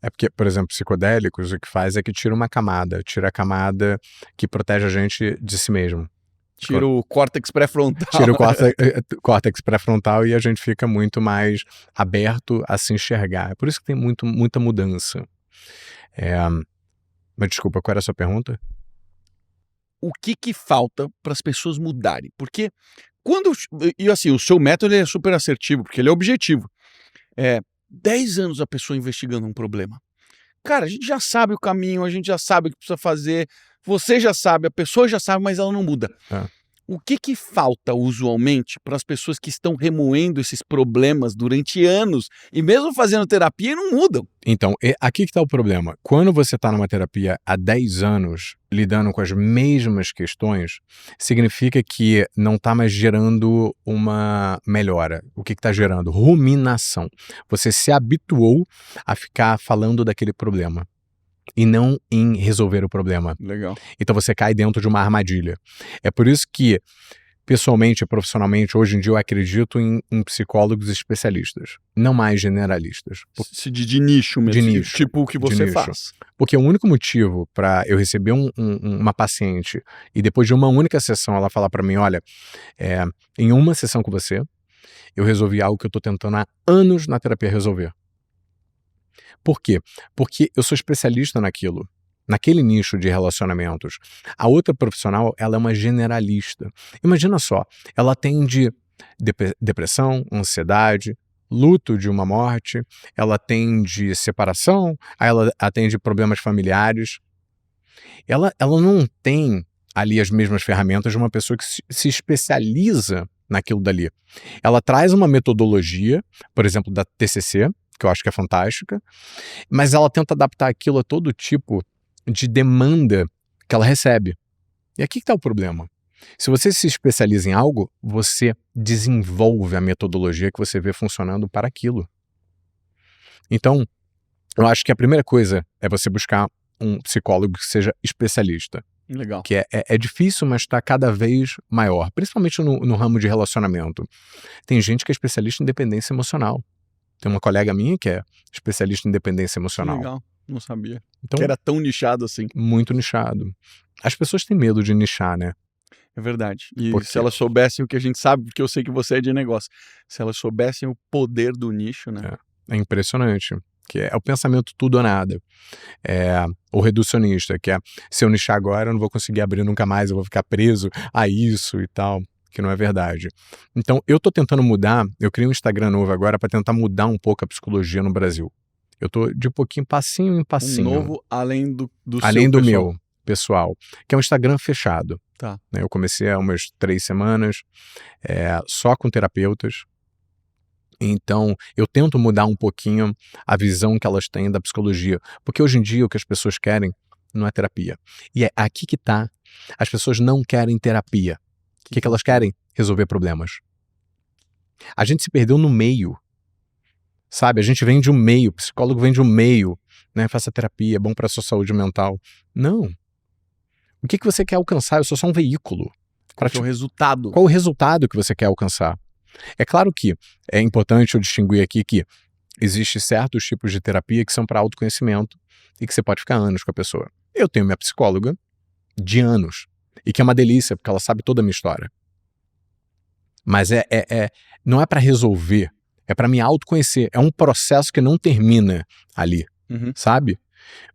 É porque, por exemplo, psicodélicos, o que faz é que tira uma camada, tira a camada que protege a gente de si mesmo. Tira o córtex pré-frontal. Tira o córtex pré-frontal e a gente fica muito mais aberto a se enxergar. É por isso que tem muita mudança. Mas desculpa, qual era a sua pergunta? O que falta para as pessoas mudarem? Porque e assim, o seu método é super assertivo, porque ele é objetivo. 10 anos a pessoa investigando um problema. Cara, a gente já sabe o caminho, a gente já sabe o que precisa fazer, você já sabe, a pessoa já sabe, mas ela não muda. O que falta usualmente para as pessoas que estão remoendo esses problemas durante anos e mesmo fazendo terapia não mudam? Então, aqui que está o problema. Quando você está numa terapia há 10 anos, lidando com as mesmas questões, significa que não está mais gerando uma melhora. O que está gerando? Ruminação. Você se habituou a ficar falando daquele problema e não em resolver o problema. Legal. Então você cai dentro de uma armadilha. É por isso que, pessoalmente e profissionalmente, hoje em dia eu acredito em psicólogos especialistas, não mais generalistas. De nicho mesmo, de nicho, tipo o que você faz. Porque o único motivo para eu receber uma paciente e depois de uma única sessão ela falar para mim, olha, em uma sessão com você, eu resolvi algo que eu estou tentando há anos na terapia resolver. Por quê? Porque eu sou especialista naquilo, naquele nicho de relacionamentos. A outra profissional, ela é uma generalista. Imagina só, ela atende depressão, ansiedade, luto de uma morte, ela atende separação, aí ela atende problemas familiares. Ela não tem ali as mesmas ferramentas de uma pessoa que se especializa naquilo dali. Ela traz uma metodologia, por exemplo, da TCC, que eu acho que é fantástica, mas ela tenta adaptar aquilo a todo tipo de demanda que ela recebe. E aqui que está o problema. Se você se especializa em algo, você desenvolve a metodologia que você vê funcionando para aquilo. Então, eu acho que a primeira coisa é você buscar um psicólogo que seja especialista. Legal. Que é difícil, mas está cada vez maior, principalmente no ramo de relacionamento. Tem gente que é especialista em dependência emocional. Tem uma colega minha que é especialista em dependência emocional. Legal, não sabia. Então, Que era tão nichado assim. muito nichado. As pessoas têm medo de nichar, né? É verdade. E Por se quê? elas soubessem o que a gente sabe, porque eu sei que você é de negócio, se elas soubessem o poder do nicho, né? É impressionante. Que é o pensamento tudo ou nada. O reducionista, que é se eu nichar agora eu não vou conseguir abrir nunca mais, eu vou ficar preso a isso e tal, que não é verdade. Então eu tô tentando mudar, eu criei um Instagram novo agora para tentar mudar um pouco a psicologia no Brasil. Eu tô de pouquinho, passinho em passinho. Um novo além do Além seu do pessoal. meu pessoal, que é um Instagram fechado. Tá. Né? Eu comecei há umas 3 semanas, só com terapeutas. Então, eu tento mudar um pouquinho a visão que elas têm da psicologia. Porque hoje em dia o que as pessoas querem não é terapia. E é aqui que tá. As pessoas não querem terapia. O que elas querem? Resolver problemas. A gente se perdeu no meio. Sabe? A gente vem de um meio, o psicólogo vem de um meio, né? Faça terapia, é bom para a sua saúde mental. Não. O que você quer alcançar? Eu sou só um veículo. Qual é o resultado? Qual o resultado que você quer alcançar? É claro que é importante eu distinguir aqui que existem certos tipos de terapia que são para autoconhecimento e que você pode ficar anos com a pessoa. Eu tenho minha psicóloga de anos e que é uma delícia porque ela sabe toda a minha história. Mas não é para resolver, é para me autoconhecer. É um processo que não termina ali, sabe?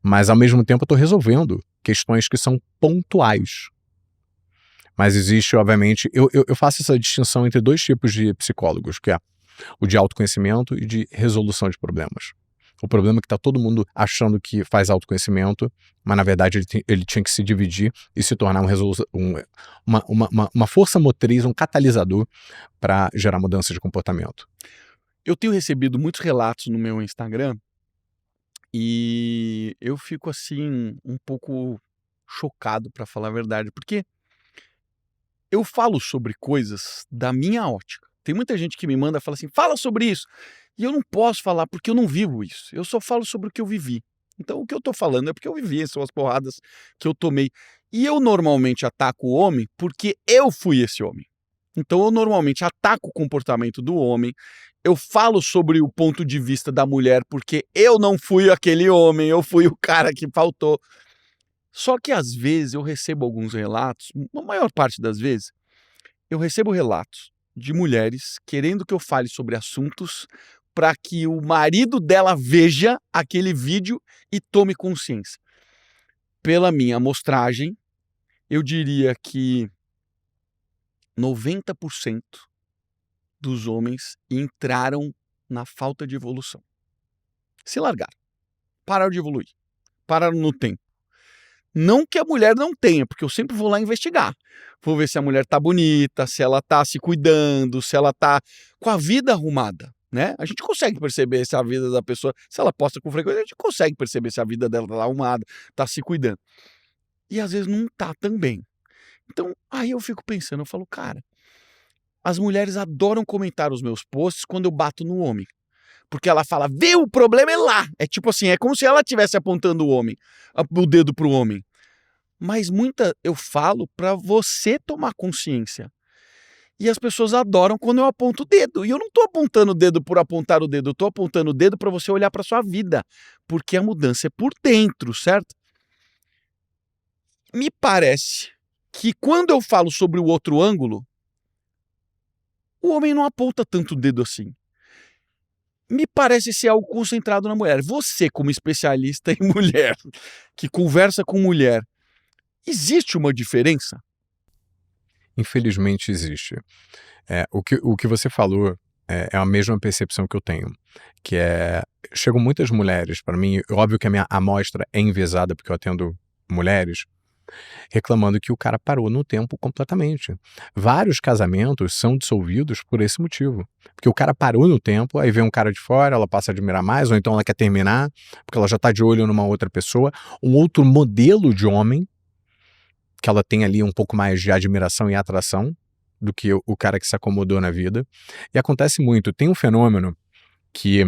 Mas ao mesmo tempo eu estou resolvendo questões que são pontuais. Mas existe, obviamente, eu faço essa distinção entre 2 tipos de psicólogos, que é o de autoconhecimento e de resolução de problemas. O problema é que está todo mundo achando que faz autoconhecimento, mas na verdade ele tinha que se dividir e se tornar uma força motriz, um catalisador para gerar mudança de comportamento. Eu tenho recebido muitos relatos no meu Instagram e eu fico assim um pouco chocado, para falar a verdade, porque eu falo sobre coisas da minha ótica. Tem muita gente que me manda e fala assim, fala sobre isso. E eu não posso falar porque eu não vivo isso. Eu só falo sobre o que eu vivi. Então o que eu tô falando é porque eu vivi, são as porradas que eu tomei. E eu normalmente ataco o homem porque eu fui esse homem. Então eu normalmente ataco o comportamento do homem. Eu falo sobre o ponto de vista da mulher porque eu não fui aquele homem, eu fui o cara que faltou. Só que às vezes eu recebo alguns relatos, a maior parte das vezes, eu recebo relatos de mulheres querendo que eu fale sobre assuntos para que o marido dela veja aquele vídeo e tome consciência. Pela minha amostragem, eu diria que 90% dos homens entraram na falta de evolução. Se largaram. Pararam de evoluir. Pararam no tempo. Não que a mulher não tenha, porque eu sempre vou lá investigar. Vou ver se a mulher tá bonita, se ela tá se cuidando, se ela tá com a vida arrumada, né? A gente consegue perceber se a vida da pessoa, se ela posta com frequência, a gente consegue perceber se a vida dela tá arrumada, tá se cuidando. E às vezes não tá também. Então, aí eu fico pensando, eu falo, cara, as mulheres adoram comentar os meus posts quando eu bato no homem. Porque ela fala, vê, o problema é lá. É tipo assim, é como se ela estivesse apontando o dedo pro homem. Mas eu falo para você tomar consciência. E as pessoas adoram quando eu aponto o dedo. E eu não tô apontando o dedo por apontar o dedo, eu tô apontando o dedo para você olhar para sua vida, porque a mudança é por dentro, certo? Me parece que quando eu falo sobre o outro ângulo, o homem não aponta tanto o dedo assim. me parece ser algo concentrado na mulher. Você, como especialista em mulher, que conversa com mulher, existe uma diferença? Infelizmente existe. O que você falou é a mesma percepção que eu tenho, que chegam muitas mulheres para mim, óbvio que a minha amostra é enviesada porque eu atendo mulheres, reclamando que o cara parou no tempo completamente. Vários casamentos são dissolvidos por esse motivo. Porque o cara parou no tempo, aí vem um cara de fora, ela passa a admirar mais, ou então ela quer terminar, porque ela já está de olho numa outra pessoa, um outro modelo de homem, que ela tem ali um pouco mais de admiração e atração do que o cara que se acomodou na vida. E acontece muito. Tem um fenômeno que,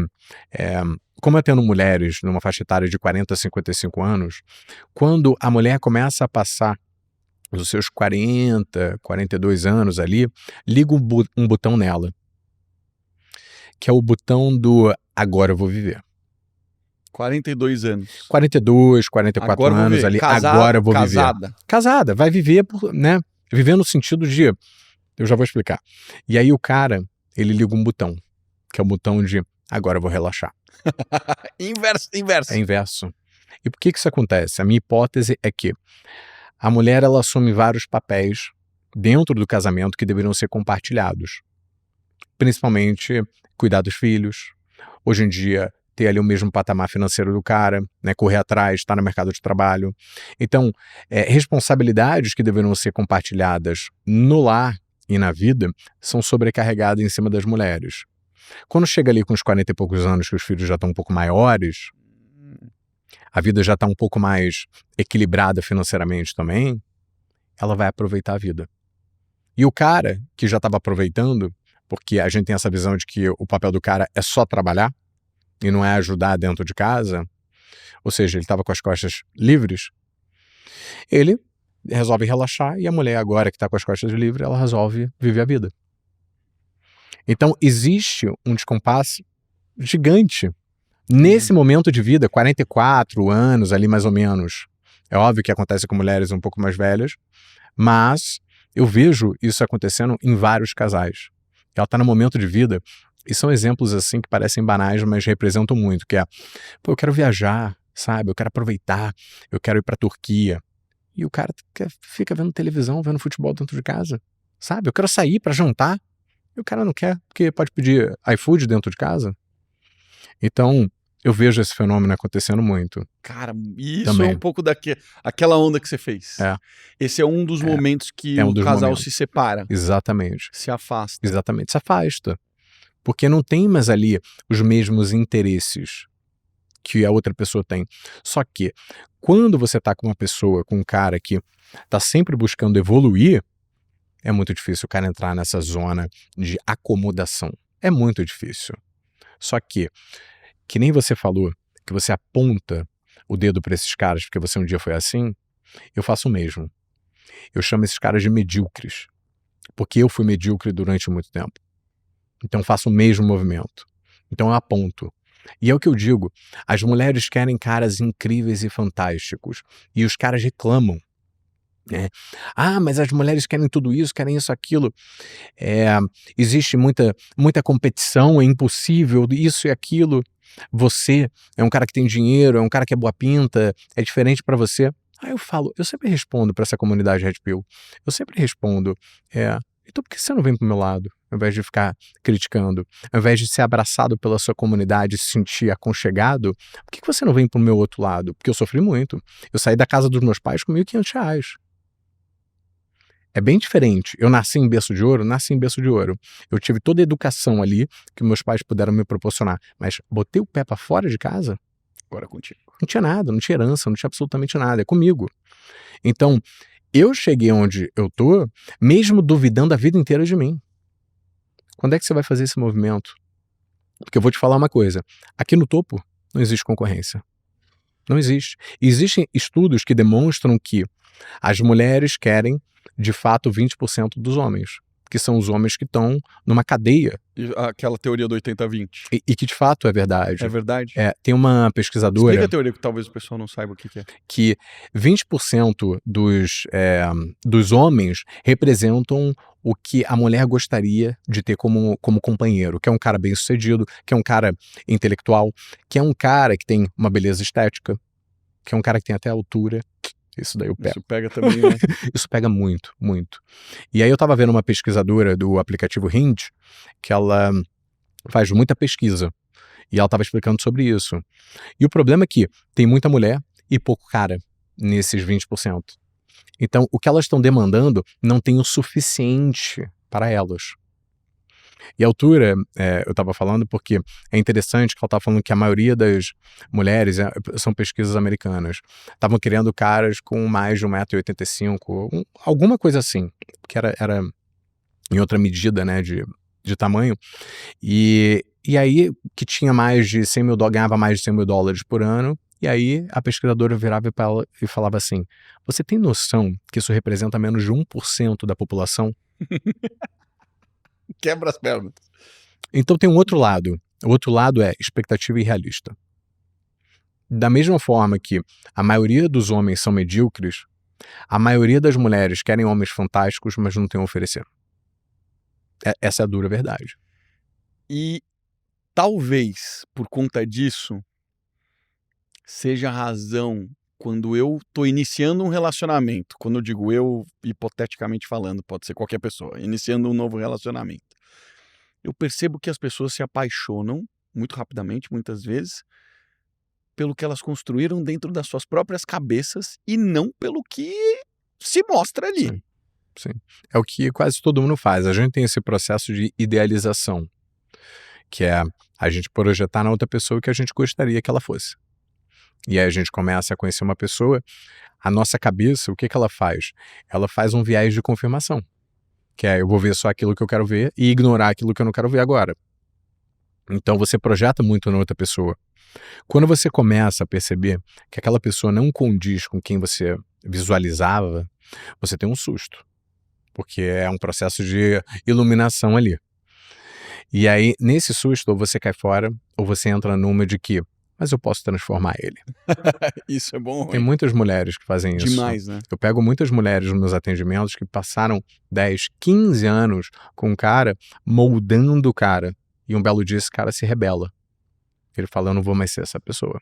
como eu atendo mulheres numa faixa etária de 40 a 55 anos, quando a mulher começa a passar os seus 40, 42 anos ali, liga um botão nela, que é o botão do agora eu vou viver. 42 anos. 42, 44 Agora eu vou anos viver. ali, Casada, agora eu vou casada. viver. Casada, vai viver, né? Viver no sentido de, eu já vou explicar. E aí o cara, ele liga um botão, que é o botão de agora eu vou relaxar. Inverso. É inverso. E por que isso acontece? A minha hipótese é que a mulher, ela assume vários papéis dentro do casamento que deveriam ser compartilhados. Principalmente cuidar dos filhos. Hoje em dia, ter ali o mesmo patamar financeiro do cara, né, correr atrás, estar no mercado de trabalho. Então, responsabilidades que deveriam ser compartilhadas no lar e na vida são sobrecarregadas em cima das mulheres. Quando chega ali com os 40 e poucos anos, que os filhos já estão um pouco maiores, a vida já está um pouco mais equilibrada financeiramente também, ela vai aproveitar a vida. E o cara que já estava aproveitando, porque a gente tem essa visão de que o papel do cara é só trabalhar e não é ajudar dentro de casa, ou seja, ele estava com as costas livres, ele resolve relaxar e a mulher agora que está com as costas livres, ela resolve viver a vida. Então existe um descompasso gigante nesse momento de vida, 44 anos ali mais ou menos. É óbvio que acontece com mulheres um pouco mais velhas, mas eu vejo isso acontecendo em vários casais. Ela está no momento de vida, e são exemplos assim que parecem banais, mas representam muito, que é, pô, eu quero viajar, sabe? Eu quero aproveitar, eu quero ir para a Turquia. E o cara fica vendo televisão, vendo futebol dentro de casa, sabe? Eu quero sair para jantar, e o cara não quer, porque pode pedir iFood dentro de casa. Então, eu vejo esse fenômeno acontecendo muito. Cara, isso também. É um pouco aquela onda que você fez. É. Esse é um dos momentos que o casal se separa. Exatamente. Se afasta. Exatamente, se afasta. Porque não tem mais ali os mesmos interesses que a outra pessoa tem. Só que, quando você está com uma pessoa, com um cara que está sempre buscando evoluir, é muito difícil o cara entrar nessa zona de acomodação. É muito difícil. Só que nem você falou, que você aponta o dedo para esses caras porque você um dia foi assim, eu faço o mesmo. Eu chamo esses caras de medíocres, porque eu fui medíocre durante muito tempo. Então faço o mesmo movimento. Então eu aponto. E é o que eu digo, as mulheres querem caras incríveis e fantásticos, e os caras reclamam. Ah, mas as mulheres querem tudo isso, querem isso, aquilo. Existe muita competição, é impossível, isso e aquilo. Você é um cara que tem dinheiro, é um cara que é boa pinta, é diferente para você. Aí eu sempre respondo para essa comunidade Red Pill. Eu sempre respondo, então por que você não vem pro meu lado? Ao invés de ficar criticando, ao invés de ser abraçado pela sua comunidade e se sentir aconchegado, por que você não vem pro meu outro lado? Porque eu sofri muito. Eu saí da casa dos meus pais com R$1.500. É bem diferente. Eu nasci em berço de ouro. Eu tive toda a educação ali que meus pais puderam me proporcionar. Mas botei o pé para fora de casa, agora contigo. Não tinha nada, não tinha herança, não tinha absolutamente nada. É comigo. Então, eu cheguei onde eu tô, mesmo duvidando a vida inteira de mim. Quando é que você vai fazer esse movimento? Porque eu vou te falar uma coisa. Aqui no topo não existe concorrência. Não existe. Existem estudos que demonstram que as mulheres querem de fato 20% dos homens, que são os homens que estão numa cadeia. Aquela teoria do 80-20. E que de fato é verdade. É verdade? Tem uma pesquisadora... Explica a teoria que talvez o pessoal não saiba o que é. Que 20% dos homens representam o que a mulher gostaria de ter como companheiro, que é um cara bem-sucedido, que é um cara intelectual, que é um cara que tem uma beleza estética, que é um cara que tem até altura. Isso daí eu pego. Isso pega também, né? Isso pega muito, muito. E aí eu tava vendo uma pesquisadora do aplicativo Hinge, que ela faz muita pesquisa, e ela tava explicando sobre isso. E o problema é que tem muita mulher e pouco cara nesses 20%. Então, o que elas estão demandando não tem o suficiente para elas. E a altura, eu estava falando porque é interessante que ela estava falando que a maioria das mulheres, são pesquisas americanas, estavam querendo caras com mais de 1,85 m, alguma coisa assim, que era em outra medida, né, de tamanho. E aí, que tinha mais de 100 mil dólares, ganhava mais de 100 mil dólares por ano. E aí a pesquisadora virava para ela e falava assim: você tem noção que isso representa menos de 1% da população? Quebra as pernas. Então tem um outro lado. O outro lado é expectativa irrealista. Da mesma forma que a maioria dos homens são medíocres, a maioria das mulheres querem homens fantásticos, mas não tem a oferecer. Essa é a dura verdade. E talvez por conta disso seja a razão quando eu tô iniciando um relacionamento, quando eu digo eu, hipoteticamente falando, pode ser qualquer pessoa, iniciando um novo relacionamento, eu percebo que as pessoas se apaixonam muito rapidamente, muitas vezes, pelo que elas construíram dentro das suas próprias cabeças e não pelo que se mostra ali. Sim, sim. É o que quase todo mundo faz. A gente tem esse processo de idealização, que é a gente projetar na outra pessoa o que a gente gostaria que ela fosse. E aí a gente começa a conhecer uma pessoa, a nossa cabeça, o que ela faz? Ela faz um viés de confirmação, que é eu vou ver só aquilo que eu quero ver e ignorar aquilo que eu não quero ver agora. Então você projeta muito na outra pessoa. Quando você começa a perceber que aquela pessoa não condiz com quem você visualizava, você tem um susto, porque é um processo de iluminação ali. E aí, nesse susto, ou você cai fora, ou você entra numa de que, mas eu posso transformar ele. Isso é bom. Tem muitas mulheres que fazem isso. Demais, né? Eu pego muitas mulheres nos meus atendimentos que passaram 10, 15 anos com um cara, moldando o cara. E um belo dia esse cara se rebela. Ele fala, eu não vou mais ser essa pessoa.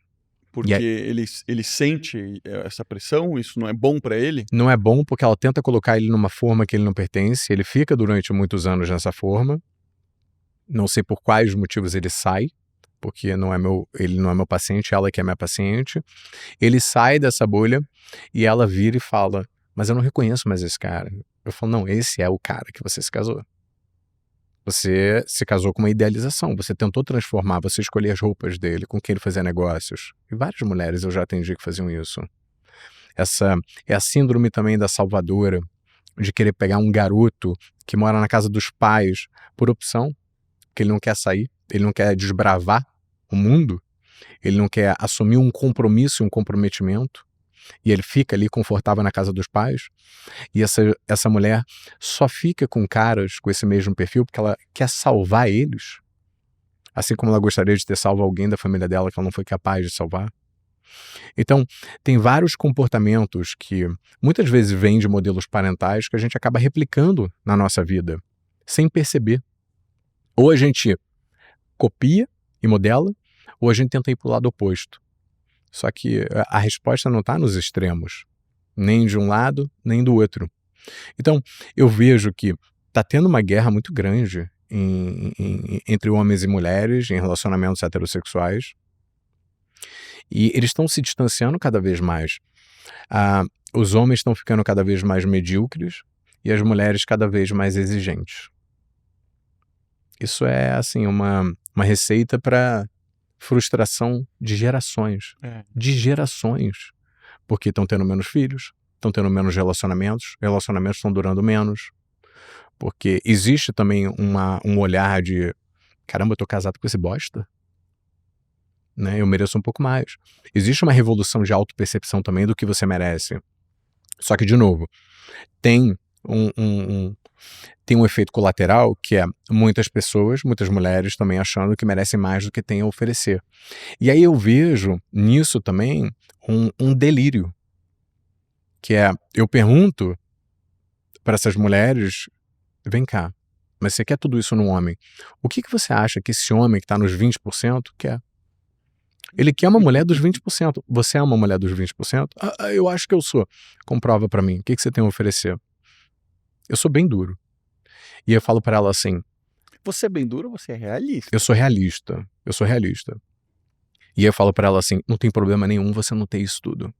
Porque ele sente essa pressão, isso não é bom pra ele? Não é bom porque ela tenta colocar ele numa forma que ele não pertence, ele fica durante muitos anos nessa forma. Não sei por quais motivos ele sai, porque ele não é meu paciente, ela que é minha paciente. Ele sai dessa bolha e ela vira e fala, mas eu não reconheço mais esse cara. Eu falo, não, esse é o cara que você se casou. Você se casou com uma idealização, você tentou transformar, você escolhia as roupas dele, com quem ele fazia negócios. E várias mulheres eu já atendi que faziam isso. Essa é a síndrome também da salvadora, de querer pegar um garoto que mora na casa dos pais por opção, que ele não quer sair, ele não quer desbravar o mundo, ele não quer assumir um compromisso e um comprometimento, e ele fica ali confortável na casa dos pais, e essa mulher só fica com caras com esse mesmo perfil porque ela quer salvar eles, assim como ela gostaria de ter salvo alguém da família dela que ela não foi capaz de salvar. Então, tem vários comportamentos que muitas vezes vêm de modelos parentais que a gente acaba replicando na nossa vida, sem perceber. Ou a gente copia e modela, ou a gente tenta ir para o lado oposto. Só que a resposta não está nos extremos, nem de um lado, nem do outro. Então, eu vejo que está tendo uma guerra muito grande entre homens e mulheres em relacionamentos heterossexuais, e eles estão se distanciando cada vez mais. Os homens estão ficando cada vez mais medíocres e as mulheres cada vez mais exigentes. Isso é, assim, uma receita para frustração de gerações. De gerações. Porque estão tendo menos filhos, estão tendo menos relacionamentos estão durando menos. Porque existe também um olhar de, caramba, eu tô casado com esse bosta, né? Eu mereço um pouco mais. Existe uma revolução de autopercepção também do que você merece. Só que, de novo, tem um efeito colateral que é muitas pessoas, muitas mulheres também achando que merecem mais do que têm a oferecer. E aí eu vejo nisso também um delírio, que é, eu pergunto para essas mulheres vem cá, mas você quer tudo isso num homem. O que você acha que esse homem que está nos 20% quer? Ele quer uma mulher dos 20%. Você é uma mulher dos 20%? Eu acho que eu sou. Comprova pra mim. O que você tem a oferecer? Eu sou bem duro. E eu falo pra ela assim... Você é bem duro ou você é realista? Eu sou realista. Eu sou realista. E eu falo pra ela assim, não tem problema nenhum você não ter isso tudo.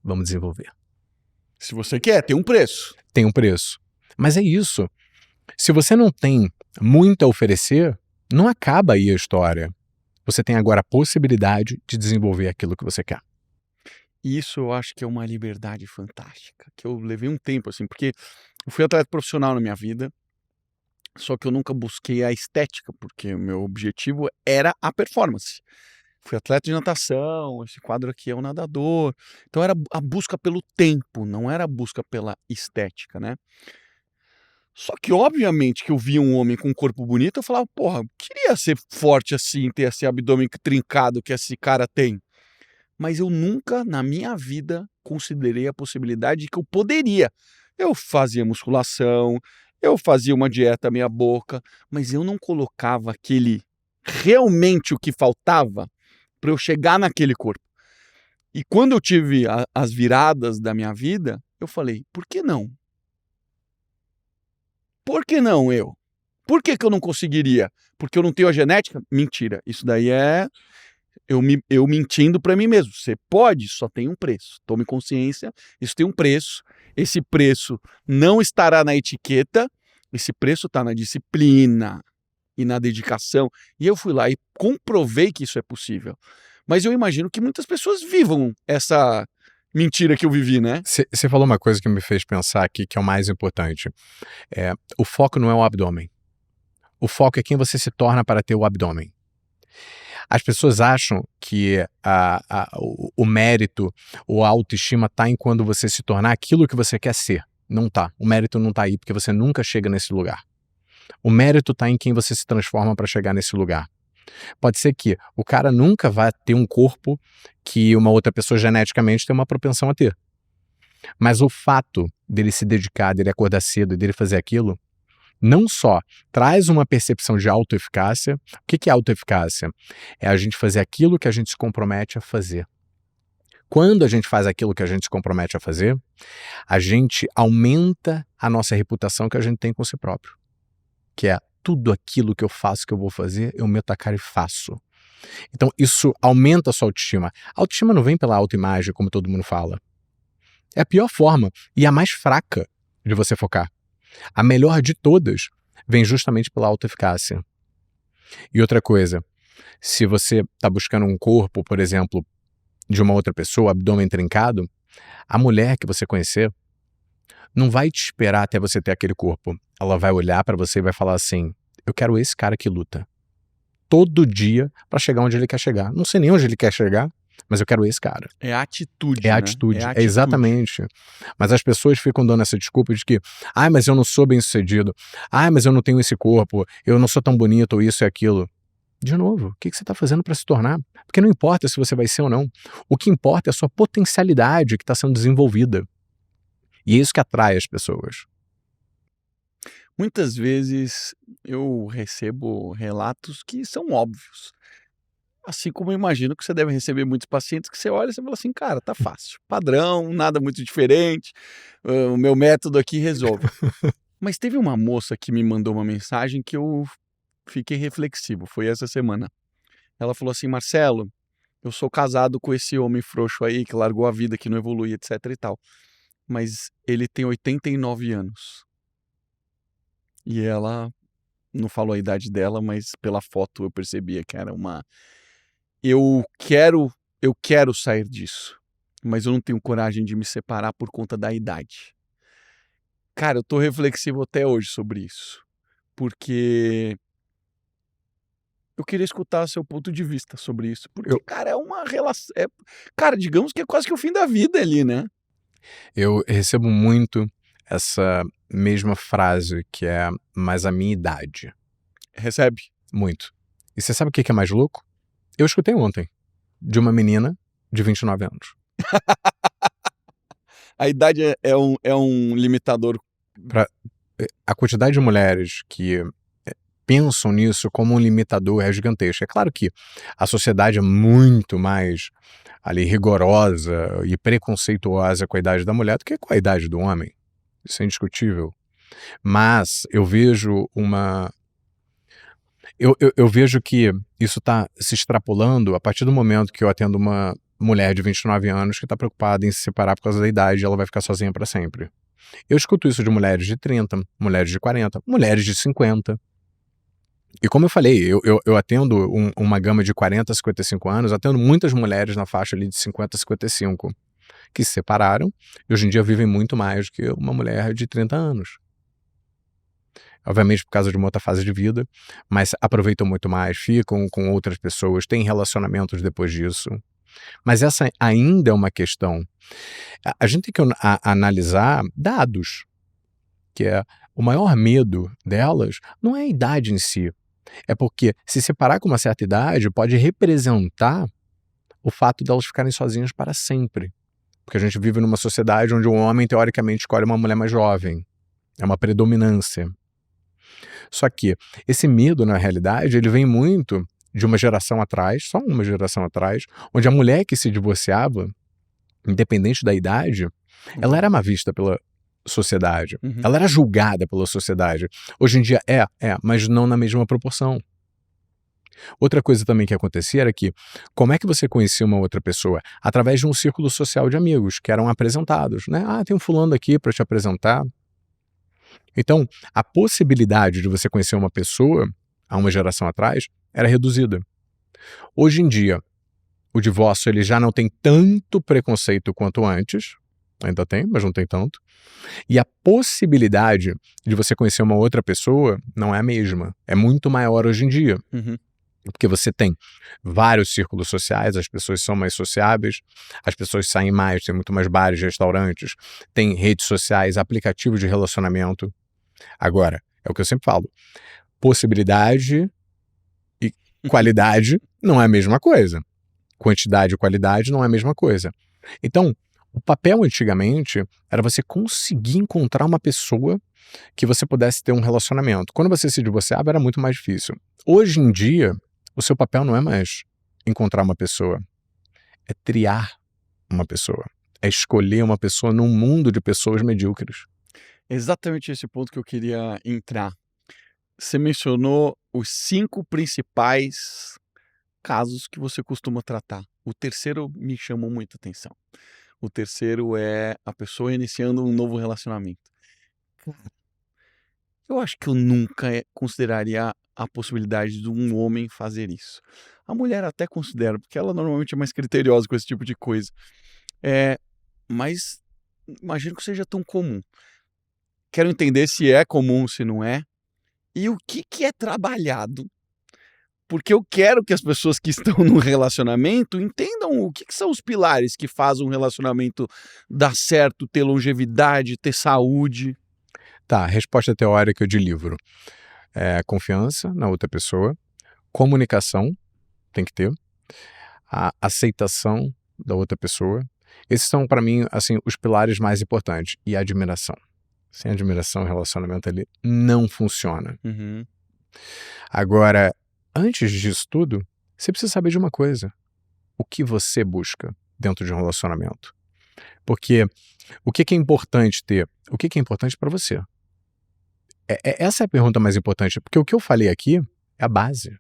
Vamos desenvolver. Se você quer, tem um preço. Tem um preço. Mas é isso. Se você não tem muito a oferecer, não acaba aí a história. Você tem agora a possibilidade de desenvolver aquilo que você quer. Isso eu acho que é uma liberdade fantástica, que eu levei um tempo, assim, porque eu fui atleta profissional na minha vida, só que eu nunca busquei a estética, porque o meu objetivo era a performance. Fui atleta de natação, esse quadro aqui é um nadador. Então era a busca pelo tempo, não era a busca pela estética, né? Só que, obviamente, que eu via um homem com um corpo bonito, eu falava, porra, queria ser forte assim, ter esse abdômen trincado que esse cara tem. Mas eu nunca, na minha vida, considerei a possibilidade de que eu poderia. Eu fazia musculação, eu fazia uma dieta meia boca, mas eu não colocava realmente o que faltava para eu chegar naquele corpo. E quando eu tive as viradas da minha vida, eu falei, por que não? Por que não eu? Por que eu não conseguiria? Porque eu não tenho a genética? Mentira, isso daí é eu mentindo para mim mesmo. Você pode, só tem um preço. Tome consciência, isso tem um preço. Esse preço não estará na etiqueta, esse preço está na disciplina e na dedicação. E eu fui lá e comprovei que isso é possível. Mas eu imagino que muitas pessoas vivam essa mentira que eu vivi, né? Você falou uma coisa que me fez pensar aqui, que é o mais importante. O foco não é o abdômen. O foco é quem você se torna para ter o abdômen. As pessoas acham que o mérito ou a autoestima está em quando você se tornar aquilo que você quer ser. Não tá. O mérito não está aí porque você nunca chega nesse lugar. O mérito está em quem você se transforma para chegar nesse lugar. Pode ser que o cara nunca vá ter um corpo que uma outra pessoa geneticamente tem uma propensão a ter. Mas o fato dele se dedicar, dele acordar cedo e dele fazer aquilo, não só traz uma percepção de autoeficácia. O que é autoeficácia? É a gente fazer aquilo que a gente se compromete a fazer. Quando a gente faz aquilo que a gente se compromete a fazer, a gente aumenta a nossa reputação que a gente tem com si próprio. Que é tudo aquilo que eu faço, que eu vou fazer, eu meto a cara e faço. Então isso aumenta a sua autoestima. A autoestima não vem pela autoimagem, como todo mundo fala. É a pior forma e a mais fraca de você focar. A melhor de todas vem justamente pela autoeficácia. E outra coisa, se você está buscando um corpo, por exemplo, de uma outra pessoa, abdômen trincado, a mulher que você conhecer não vai te esperar até você ter aquele corpo. Ela vai olhar para você e vai falar assim, eu quero esse cara que luta todo dia para chegar onde ele quer chegar. Não sei nem onde ele quer chegar, mas eu quero esse cara. É atitude, É né? atitude, É é atitude. exatamente. Mas as pessoas ficam dando essa desculpa de que, mas eu não sou bem sucedido, mas eu não tenho esse corpo, eu não sou tão bonito, ou isso e aquilo. De novo, o que você está fazendo para se tornar? Porque não importa se você vai ser ou não. O que importa é a sua potencialidade que está sendo desenvolvida. E é isso que atrai as pessoas. Muitas vezes eu recebo relatos que são óbvios. Assim como eu imagino que você deve receber muitos pacientes que você olha e você fala assim, cara, tá fácil. Padrão, nada muito diferente. O meu método aqui resolve. Mas teve uma moça que me mandou uma mensagem que eu fiquei reflexivo. Foi essa semana. Ela falou assim, Marcelo, eu sou casado com esse homem frouxo aí que largou a vida, que não evolui, etc e tal. Mas ele tem 89 anos. E ela não falou a idade dela, mas pela foto eu percebia que era uma... Eu quero sair disso, mas eu não tenho coragem de me separar por conta da idade. Cara, eu tô reflexivo até hoje sobre isso, porque eu queria escutar seu ponto de vista sobre isso, porque, cara, é uma relação... cara, digamos que é quase que o fim da vida ali, né? Eu recebo muito essa mesma frase, que é, mas a minha idade. Recebe? Muito. E você sabe o que é mais louco? Eu escutei ontem, de uma menina de 29 anos. A idade é um limitador a quantidade de mulheres que pensam nisso como um limitador é gigantesca. É claro que a sociedade é muito mais ali rigorosa e preconceituosa com a idade da mulher do que com a idade do homem. Isso é indiscutível. Mas eu vejo eu vejo que isso está se extrapolando a partir do momento que eu atendo uma mulher de 29 anos que está preocupada em se separar por causa da idade e ela vai ficar sozinha para sempre. Eu escuto isso de mulheres de 30, mulheres de 40, mulheres de 50. E como eu falei, eu atendo uma gama de 40 a 55 anos, atendo muitas mulheres na faixa ali de 50 a 55 que se separaram e hoje em dia vivem muito mais do que uma mulher de 30 anos. Obviamente por causa de uma outra fase de vida, mas aproveitam muito mais, ficam com outras pessoas, têm relacionamentos depois disso. Mas essa ainda é uma questão. A gente tem que analisar dados, que é o maior medo delas não é a idade em si, é porque se separar com uma certa idade pode representar o fato delas ficarem sozinhas para sempre. Porque a gente vive numa sociedade onde um homem, teoricamente, escolhe uma mulher mais jovem. É uma predominância. Só que esse medo, na realidade, ele vem muito de uma geração atrás, só uma geração atrás, onde a mulher que se divorciava, independente da idade, ela era mal vista pela sociedade. Ela era julgada pela sociedade. Hoje em dia mas não na mesma proporção. Outra coisa também que acontecia era que, como é que você conhecia uma outra pessoa? Através de um círculo social de amigos, que eram apresentados, né? Ah, tem um fulano aqui para te apresentar. Então, a possibilidade de você conhecer uma pessoa, há uma geração atrás, era reduzida. Hoje em dia, o divórcio ele já não tem tanto preconceito quanto antes, ainda tem, mas não tem tanto, e a possibilidade de você conhecer uma outra pessoa não é a mesma, é muito maior hoje em dia. Porque você tem vários círculos sociais, as pessoas são mais sociáveis, as pessoas saem mais, tem muito mais bares, restaurantes, tem redes sociais, aplicativos de relacionamento. Agora, é o que eu sempre falo, possibilidade e qualidade não é a mesma coisa. Quantidade e qualidade não é a mesma coisa. Então, o papel antigamente era você conseguir encontrar uma pessoa que você pudesse ter um relacionamento. Quando você se divorciava era muito mais difícil. Hoje em dia, o seu papel não é mais encontrar uma pessoa, é triar uma pessoa, é escolher uma pessoa num mundo de pessoas medíocres. Exatamente esse ponto que eu queria entrar. Você mencionou os 5 principais casos que você costuma tratar. O terceiro me chamou muita atenção. O terceiro é a pessoa iniciando um novo relacionamento. Eu acho que eu nunca consideraria a possibilidade de um homem fazer isso. A mulher até considera, porque ela normalmente é mais criteriosa com esse tipo de coisa. Mas imagino que seja tão comum. Quero entender se é comum, se não é. E o que é trabalhado. Porque eu quero que as pessoas que estão no relacionamento entendam o que são os pilares que fazem um relacionamento dar certo, ter longevidade, ter saúde. Tá, resposta teórica de livro. Confiança na outra pessoa, comunicação, tem que ter, a aceitação da outra pessoa. Esses são, para mim, assim, os pilares mais importantes. E a admiração. Sem admiração, o relacionamento ali não funciona. Agora, antes disso tudo, você precisa saber de uma coisa. O que você busca dentro de um relacionamento? Porque o que é importante ter? O que é importante para você? Essa é a pergunta mais importante, porque o que eu falei aqui é a base.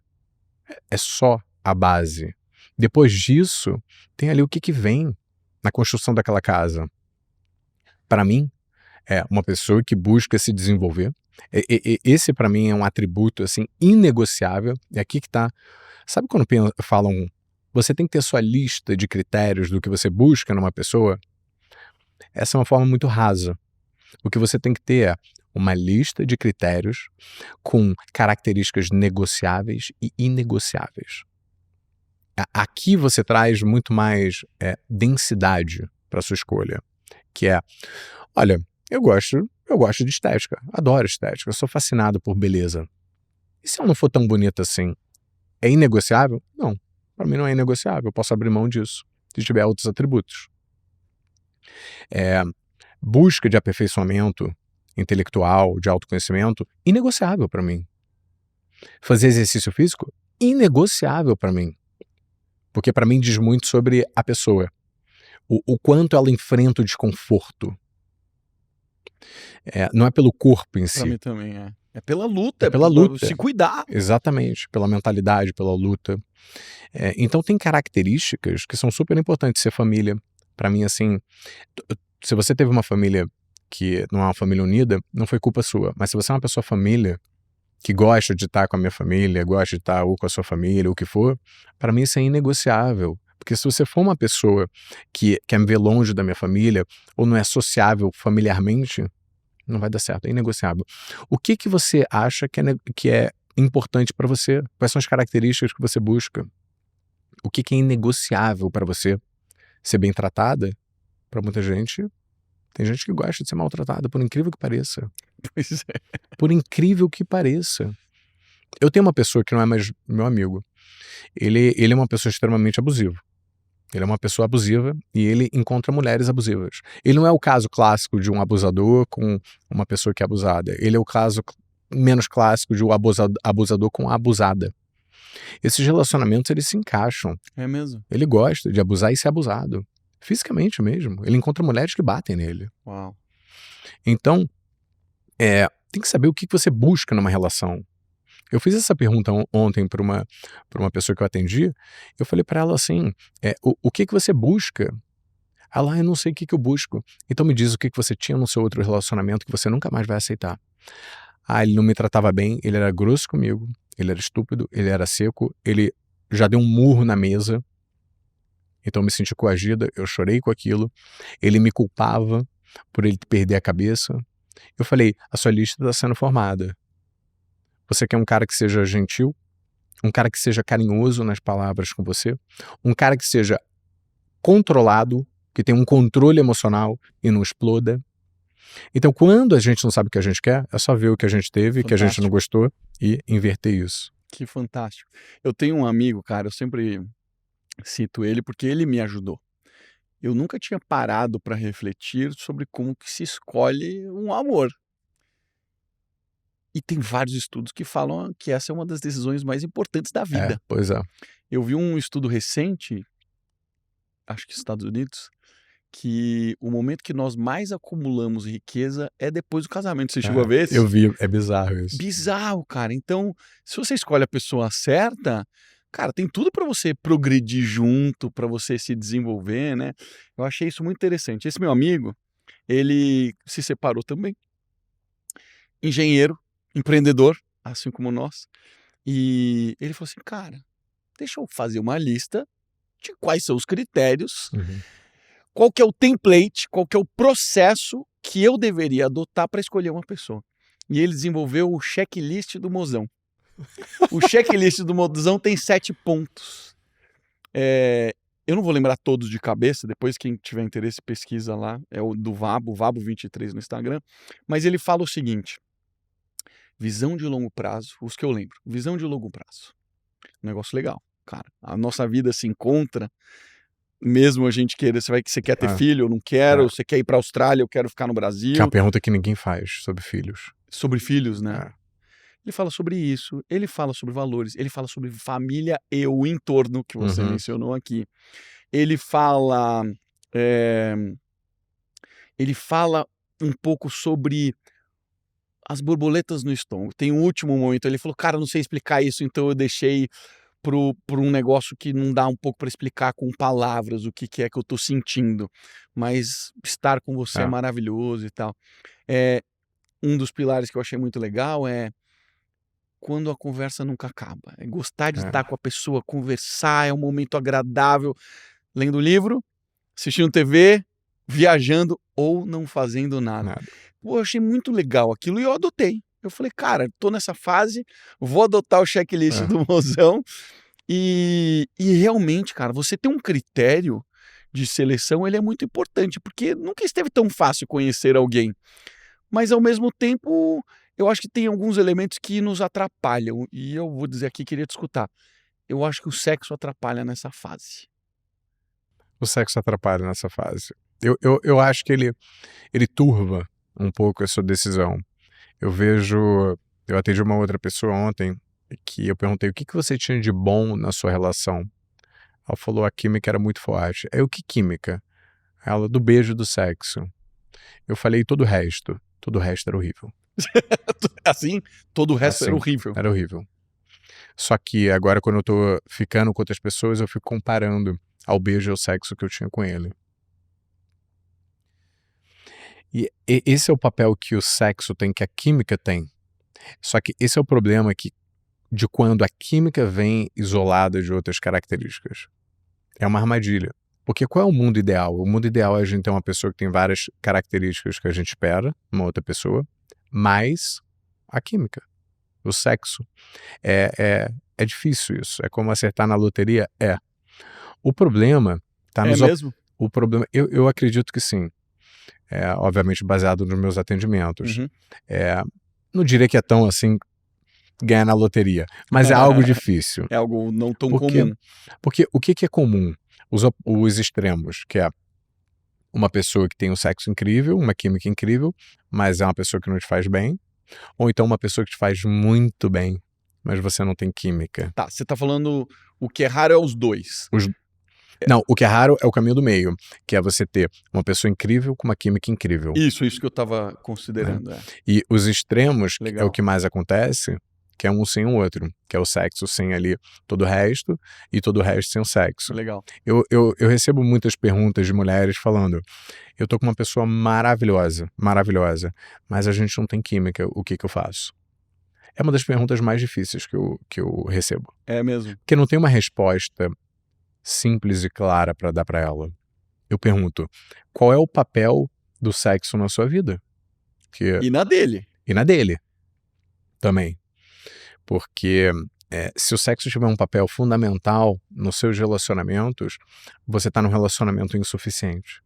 É só a base. Depois disso, tem ali o que vem na construção daquela casa. Para mim, é uma pessoa que busca se desenvolver. Esse, para mim, é um atributo assim, inegociável. E aqui que está. Sabe quando falam, você tem que ter sua lista de critérios do que você busca numa pessoa? Essa é uma forma muito rasa. O que você tem que ter é uma lista de critérios com características negociáveis e inegociáveis. Aqui você traz muito mais densidade para sua escolha, que é, olha, eu gosto de estética, adoro estética, eu sou fascinado por beleza. E se eu não for tão bonita assim, é inegociável? Não, para mim não é inegociável, eu posso abrir mão disso, se tiver outros atributos. Busca de aperfeiçoamento intelectual, de autoconhecimento, inegociável para mim. Fazer exercício físico, inegociável para mim. Porque para mim diz muito sobre a pessoa. O quanto ela enfrenta o desconforto. Não é pelo corpo em Pra si. mim também é. É pela luta, É pela luta. se cuidar. Exatamente, pela mentalidade, pela luta. Então tem características que são super importantes ser família. Para mim, assim, se você teve uma família que não é uma família unida, não foi culpa sua. Mas se você é uma pessoa família, que gosta de estar com a minha família, gosta de estar ou com a sua família, ou o que for, para mim isso é inegociável. Porque se você for uma pessoa que quer me ver longe da minha família, ou não é sociável familiarmente, não vai dar certo, é inegociável. O que você acha que é importante para você? Quais são as características que você busca? O que é inegociável para você? Ser bem tratada? Para muita gente, tem gente que gosta de ser maltratada, por incrível que pareça. Pois é. Por incrível que pareça. Eu tenho uma pessoa que não é mais meu amigo. Ele é uma pessoa extremamente abusiva. Ele é uma pessoa abusiva e ele encontra mulheres abusivas. Ele não é o caso clássico de um abusador com uma pessoa que é abusada. Ele é o caso menos clássico de um abusador com a abusada. Esses relacionamentos, eles se encaixam. É mesmo? Ele gosta de abusar e ser abusado. Fisicamente mesmo. Ele encontra mulheres que batem nele. Uau. Então, tem que saber o que você busca numa relação. Eu fiz essa pergunta ontem para uma pessoa que eu atendi. Eu falei para ela assim, o que você busca? Ela, eu não sei o que eu busco. Então me diz o que você tinha no seu outro relacionamento que você nunca mais vai aceitar. Ele não me tratava bem, ele era grosso comigo, ele era estúpido, ele era seco, ele já deu um murro na mesa. Então eu me senti coagida, eu chorei com aquilo. Ele me culpava por ele perder a cabeça. Eu falei, a sua lista está sendo formada. Você quer um cara que seja gentil, um cara que seja carinhoso nas palavras com você, um cara que seja controlado, que tenha um controle emocional e não exploda. Então, quando a gente não sabe o que a gente quer, é só ver o que a gente teve, que a gente não gostou e inverter isso. Que fantástico. Eu tenho um amigo, cara, eu sempre cito ele porque ele me ajudou. Eu nunca tinha parado para refletir sobre como que se escolhe um amor. E tem vários estudos que falam que essa é uma das decisões mais importantes da vida. Pois é. Eu vi um estudo recente, acho que nos Estados Unidos, que o momento que nós mais acumulamos riqueza é depois do casamento. Você chegou a ver isso? Eu vi, é bizarro isso. Bizarro, cara. Então, se você escolhe a pessoa certa, cara, tem tudo para você progredir junto, para você se desenvolver, né? Eu achei isso muito interessante. Esse meu amigo, ele se separou também. Engenheiro, empreendedor, assim como nós. E ele falou assim, cara, deixa eu fazer uma lista de quais são os critérios, qual que é o template, qual que é o processo que eu deveria adotar para escolher uma pessoa. E ele desenvolveu o checklist do mozão. O checklist do mozão tem 7 pontos. Eu não vou lembrar todos de cabeça, depois quem tiver interesse pesquisa lá, é o do Vabo23 no Instagram, mas ele fala o seguinte, visão de longo prazo, os que eu lembro, visão de longo prazo, um negócio legal, cara, a nossa vida se encontra, mesmo a gente queira, você quer ter filho, eu não quero, você quer ir para a Austrália, eu quero ficar no Brasil. Que é uma pergunta que ninguém faz sobre filhos. Sobre filhos, né? Ele fala sobre isso, ele fala sobre valores, ele fala sobre família e o entorno que você mencionou aqui. Ele fala um pouco sobre as borboletas no estômago. Tem um último momento, ele falou, cara, eu não sei explicar isso, então eu deixei por um negócio que não dá um pouco para explicar com palavras o que é que eu tô sentindo, mas estar com você é maravilhoso e tal. Um dos pilares que eu achei muito legal é quando a conversa nunca acaba. É gostar de estar com a pessoa, conversar, é um momento agradável, lendo livro, assistindo TV, viajando ou não fazendo nada. Pô, eu achei muito legal aquilo e eu adotei. Eu falei, cara, tô nessa fase, vou adotar o checklist do mozão. E realmente, cara, você ter um critério de seleção, ele é muito importante, porque nunca esteve tão fácil conhecer alguém. Mas, ao mesmo tempo, eu acho que tem alguns elementos que nos atrapalham. E eu vou dizer aqui, queria te escutar. Eu acho que o sexo atrapalha nessa fase. O sexo atrapalha nessa fase. Eu acho que ele turva um pouco essa decisão. Eu atendi uma outra pessoa ontem que eu perguntei o que você tinha de bom na sua relação. Ela falou a química era muito forte. Aí, o que química? Ela, do beijo e do sexo. Eu falei todo o resto era horrível. Assim, todo o resto era Assim, horrível. Era horrível. Só que agora, quando eu tô ficando com outras pessoas, eu fico comparando ao beijo e ao sexo que eu tinha com ele. E esse é o papel que o sexo tem, que a química tem. Só que esse é o problema de quando a química vem isolada de outras características. É uma armadilha. Porque qual é o mundo ideal? O mundo ideal é a gente ter uma pessoa que tem várias características que a gente espera numa outra pessoa, mais a química, o sexo. É difícil isso. É como acertar na loteria? É. O problema tá nos... mesmo? O problema, eu acredito que sim. Obviamente baseado nos meus atendimentos. Uhum. Não diria que é tão assim ganhar na loteria, mas é algo difícil. É algo não tão comum. Porque o que é comum? Os extremos, que é uma pessoa que tem um sexo incrível, uma química incrível, mas é uma pessoa que não te faz bem, ou então uma pessoa que te faz muito bem, mas você não tem química. Tá, você tá falando o que é raro é os dois. Não, o que é raro é o caminho do meio, que é você ter uma pessoa incrível com uma química incrível. Isso que eu tava considerando. E os extremos Legal. é o que mais acontece, que é um sem o outro, que é o sexo sem ali todo o resto e todo o resto sem o sexo. Legal. Eu recebo muitas perguntas de mulheres falando, eu tô com uma pessoa maravilhosa, mas a gente não tem química, o que eu faço? É uma das perguntas mais difíceis que eu recebo. É mesmo. Porque não tem uma resposta simples e clara para dar para ela. Eu pergunto, qual é o papel do sexo na sua vida? E na dele. E na dele também. Porque se o sexo tiver um papel fundamental nos seus relacionamentos, você está num relacionamento insuficiente.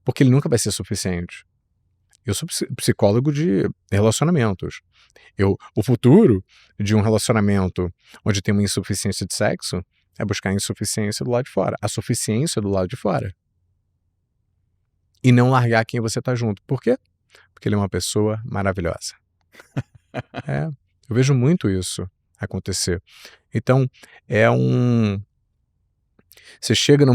Porque ele nunca vai ser suficiente. Eu sou psicólogo de relacionamentos. O futuro de um relacionamento onde tem uma insuficiência de sexo é buscar a insuficiência do lado de fora. A suficiência do lado de fora. E não largar quem você está junto. Por quê? Porque ele é uma pessoa maravilhosa. Eu vejo muito isso acontecer. Então, você chega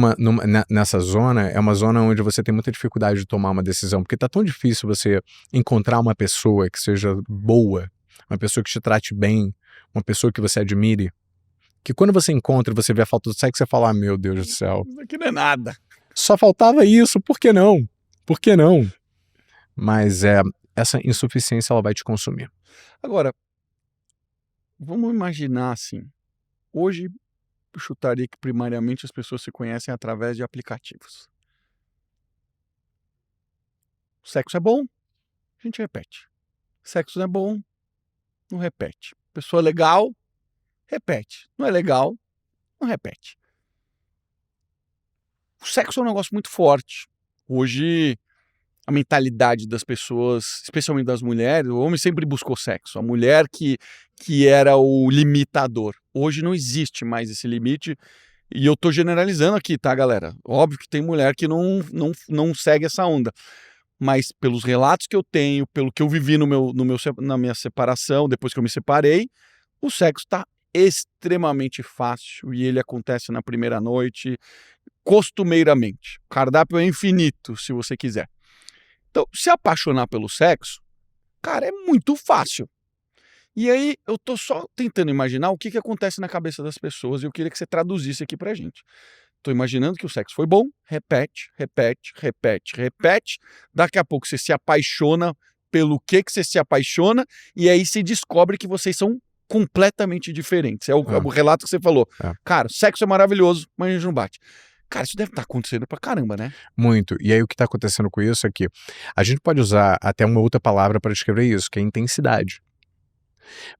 nessa zona, é uma zona onde você tem muita dificuldade de tomar uma decisão, porque tá tão difícil você encontrar uma pessoa que seja boa, uma pessoa que te trate bem, uma pessoa que você admire, que quando você encontra e você vê a falta do sexo, você fala, meu Deus do céu. Isso aqui não é nada. Só faltava isso, por que não? Por que não? Mas essa insuficiência, ela vai te consumir. Agora, vamos imaginar assim, hoje eu chutaria que primariamente as pessoas se conhecem através de aplicativos. O sexo é bom, a gente repete. Sexo não é bom, não repete. Pessoa legal, repete. Não é legal, não repete. O sexo é um negócio muito forte. Hoje, a mentalidade das pessoas, especialmente das mulheres, o homem sempre buscou sexo. A mulher que era o limitador. Hoje não existe mais esse limite. E eu tô generalizando aqui, tá, galera? Óbvio que tem mulher que não segue essa onda. Mas pelos relatos que eu tenho, pelo que eu vivi na minha separação, depois que eu me separei, o sexo está extremamente fácil e ele acontece na primeira noite, costumeiramente. O cardápio é infinito, se você quiser. Então, se apaixonar pelo sexo, cara, é muito fácil. E aí, eu tô só tentando imaginar o que acontece na cabeça das pessoas e eu queria que você traduzisse aqui pra gente. Tô imaginando que o sexo foi bom, repete. Daqui a pouco você se apaixona pelo que você se apaixona e aí se descobre que vocês são completamente diferentes. É o relato que você falou. Cara, sexo é maravilhoso, mas a gente não bate. Cara, isso deve estar acontecendo pra caramba, né? Muito. E aí o que está acontecendo com isso é que a gente pode usar até uma outra palavra para descrever isso, que é intensidade.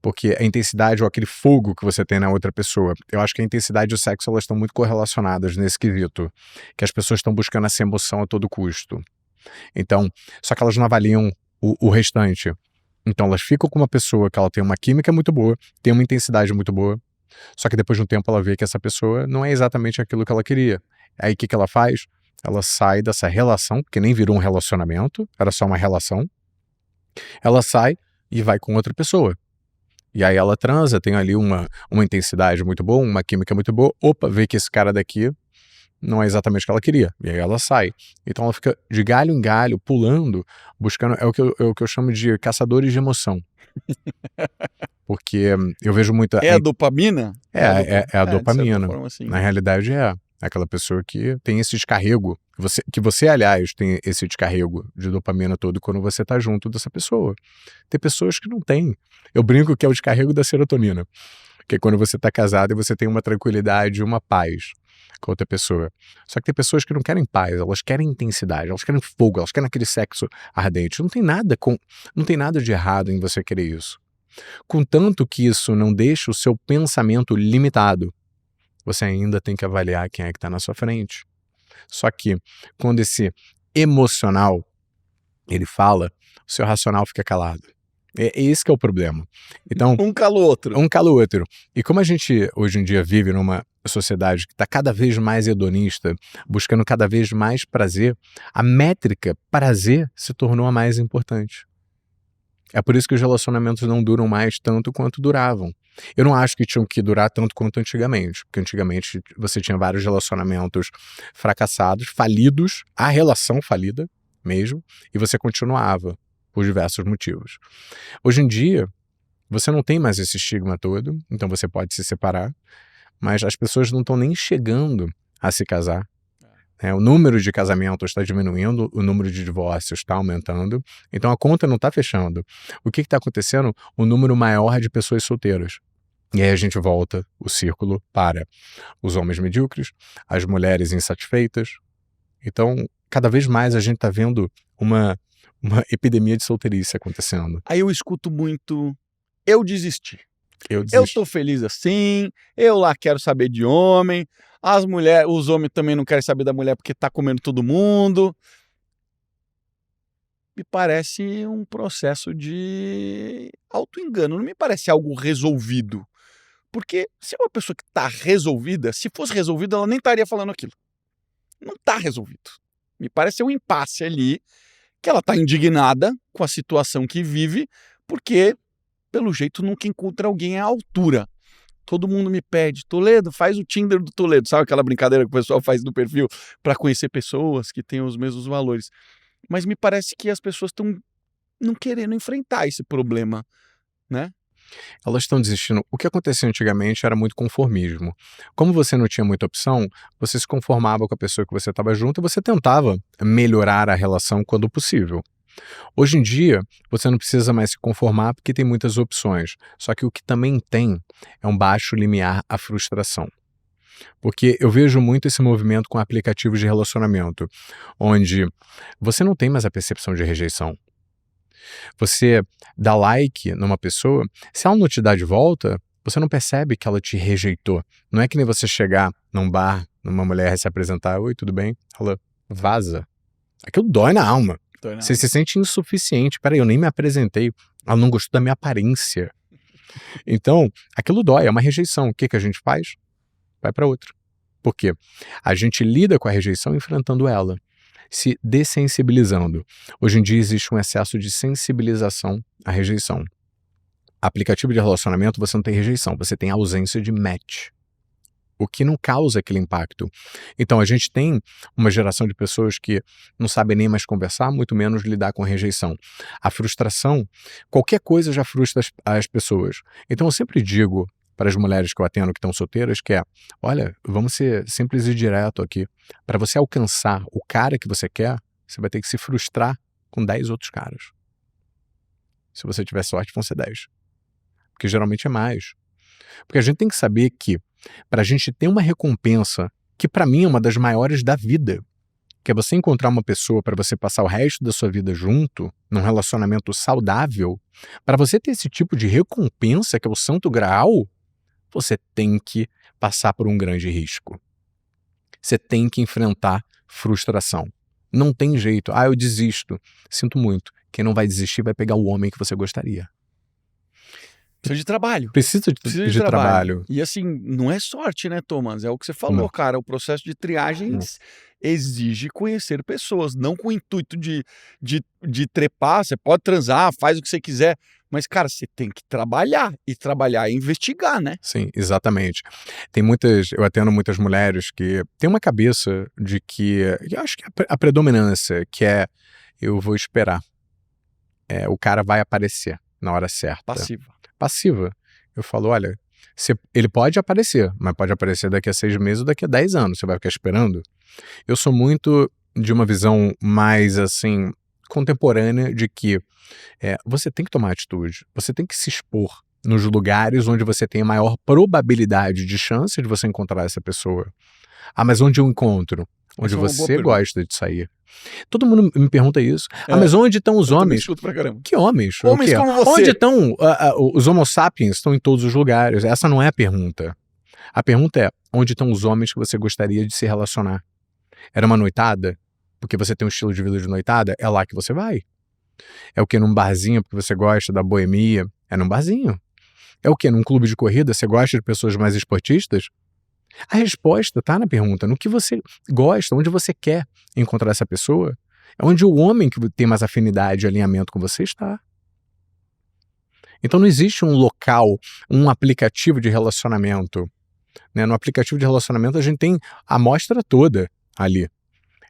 Porque a intensidade ou aquele fogo que você tem na outra pessoa, eu acho que a intensidade e o sexo, elas estão muito correlacionadas nesse quesito, que as pessoas estão buscando essa emoção a todo custo. Então, só que elas não avaliam o restante. Então elas ficam com uma pessoa que ela tem uma química muito boa, tem uma intensidade muito boa, só que depois de um tempo ela vê que essa pessoa não é exatamente aquilo que ela queria. Aí o que ela faz? ela sai dessa relação, porque nem virou um relacionamento, era só uma relação. Ela sai e vai com outra pessoa. E aí ela transa, tem ali uma intensidade muito boa, uma química muito boa. Opa, vê que esse cara daqui não é exatamente o que ela queria. E aí ela sai. Então ela fica de galho em galho, pulando, buscando. É o que eu chamo de caçadores de emoção. Porque eu vejo muita. É a dopamina? É a de certa dopamina. forma, sim. Na realidade é aquela pessoa que tem esse descarrego. Que você, aliás, tem esse descarrego de dopamina todo quando você tá junto dessa pessoa. Tem pessoas que não têm. Eu brinco que é o descarrego da serotonina. Que é quando você tá casado e você tem uma tranquilidade, uma paz com outra pessoa. Só que tem pessoas que não querem paz, elas querem intensidade, elas querem fogo, elas querem aquele sexo ardente. Não tem nada de errado em você querer isso. Contanto que isso não deixe o seu pensamento limitado, você ainda tem que avaliar quem é que está na sua frente. Só que quando esse emocional ele fala, o seu racional fica calado. É esse que é o problema. Então, um cala o outro. Um cala o outro. E como a gente hoje em dia vive numa sociedade que está cada vez mais hedonista, buscando cada vez mais prazer, a métrica prazer se tornou a mais importante. É por isso que os relacionamentos não duram mais tanto quanto duravam. Eu não acho que tinham que durar tanto quanto antigamente, porque antigamente você tinha vários relacionamentos fracassados, falidos, a relação falida mesmo, e você continuava por diversos motivos. Hoje em dia, você não tem mais esse estigma todo, então você pode se separar, mas as pessoas não estão nem chegando a se casar. O número de casamentos está diminuindo, o número de divórcios está aumentando, então a conta não está fechando. O que está acontecendo? Um número maior de pessoas solteiras. E aí a gente volta o círculo para os homens medíocres, as mulheres insatisfeitas. Então, cada vez mais a gente está vendo uma epidemia de solteirice acontecendo. Aí eu escuto muito, eu desisti. Eu tô feliz assim, eu lá quero saber de homem, os homens também não querem saber da mulher porque tá comendo todo mundo. Me parece um processo de auto-engano, não me parece algo resolvido. Porque se é uma pessoa que tá resolvida, se fosse resolvida, ela nem estaria falando aquilo. Não tá resolvido. Me parece um impasse ali, que ela tá indignada com a situação que vive, porque pelo jeito nunca encontra alguém à altura. Todo mundo me pede, Toledo, faz o Tinder do Toledo. Sabe aquela brincadeira que o pessoal faz no perfil para conhecer pessoas que têm os mesmos valores? Mas me parece que as pessoas estão não querendo enfrentar esse problema, né? Elas estão desistindo. O que acontecia antigamente era muito conformismo. Como você não tinha muita opção, você se conformava com a pessoa que você estava junto e você tentava melhorar a relação quando possível. Hoje em dia, você não precisa mais se conformar porque tem muitas opções. Só que o que também tem é um baixo limiar à frustração. Porque eu vejo muito esse movimento com aplicativos de relacionamento, onde você não tem mais a percepção de rejeição. Você dá like numa pessoa, se ela não te dá de volta, você não percebe que ela te rejeitou. Não é que nem você chegar num bar, numa mulher se apresentar, oi, tudo bem? Ela vaza. Aquilo dói na alma. Você se sente insuficiente. Peraí, eu nem me apresentei. Ela não gostou da minha aparência. Então, aquilo dói, é uma rejeição. O que a gente faz? Vai para outra. Por quê? A gente lida com a rejeição enfrentando ela, se dessensibilizando. Hoje em dia existe um excesso de sensibilização à rejeição. Aplicativo de relacionamento, você não tem rejeição, você tem ausência de match. O que não causa aquele impacto. Então, a gente tem uma geração de pessoas que não sabem nem mais conversar, muito menos lidar com a rejeição. A frustração, qualquer coisa já frustra as pessoas. Então, eu sempre digo para as mulheres que eu atendo que estão solteiras, que olha, vamos ser simples e direto aqui. Para você alcançar o cara que você quer, você vai ter que se frustrar com 10 outros caras. Se você tiver sorte, vão ser 10. Porque geralmente é mais. Porque a gente tem que saber que para a gente ter uma recompensa, que para mim é uma das maiores da vida, que é você encontrar uma pessoa para você passar o resto da sua vida junto, num relacionamento saudável, para você ter esse tipo de recompensa, que é o santo graal, você tem que passar por um grande risco. Você tem que enfrentar frustração. Não tem jeito. Eu desisto. Sinto muito. Quem não vai desistir vai pegar o homem que você gostaria. Precisa de trabalho. Precisa de trabalho. E assim, não é sorte, né, Thomas? É o que você falou, Não. cara. O processo de triagens exige conhecer pessoas, não com o intuito de trepar. Você pode transar, faz o que você quiser, mas, cara, você tem que trabalhar. E trabalhar é investigar, né? Sim, exatamente. Eu atendo muitas mulheres que têm uma cabeça de que eu acho que a predominância, que é eu vou esperar. O cara vai aparecer na hora certa. Passiva. Eu falo, olha, ele pode aparecer, mas pode aparecer daqui a 6 meses ou daqui a 10 anos. Você vai ficar esperando? Eu sou muito de uma visão mais, assim, contemporânea de que você tem que tomar atitude, você tem que se expor nos lugares onde você tem a maior probabilidade de chance de você encontrar essa pessoa. Mas onde eu encontro? Onde você gosta de sair. Todo mundo me pergunta isso. Mas onde estão os homens? Escuto pra caramba. Que homens? Homens como você. Onde estão os homo sapiens? Estão em todos os lugares. Essa não é a pergunta. A pergunta é, onde estão os homens que você gostaria de se relacionar? Era uma noitada? Porque você tem um estilo de vida de noitada? É lá que você vai. É o quê? Num barzinho porque você gosta da boemia? É num barzinho. É o quê? Num clube de corrida? Você gosta de pessoas mais esportistas? A resposta está na pergunta, no que você gosta, onde você quer encontrar essa pessoa, é onde o homem que tem mais afinidade e alinhamento com você está. Então não existe um local, um aplicativo de relacionamento. Né? No aplicativo de relacionamento a gente tem a amostra toda ali.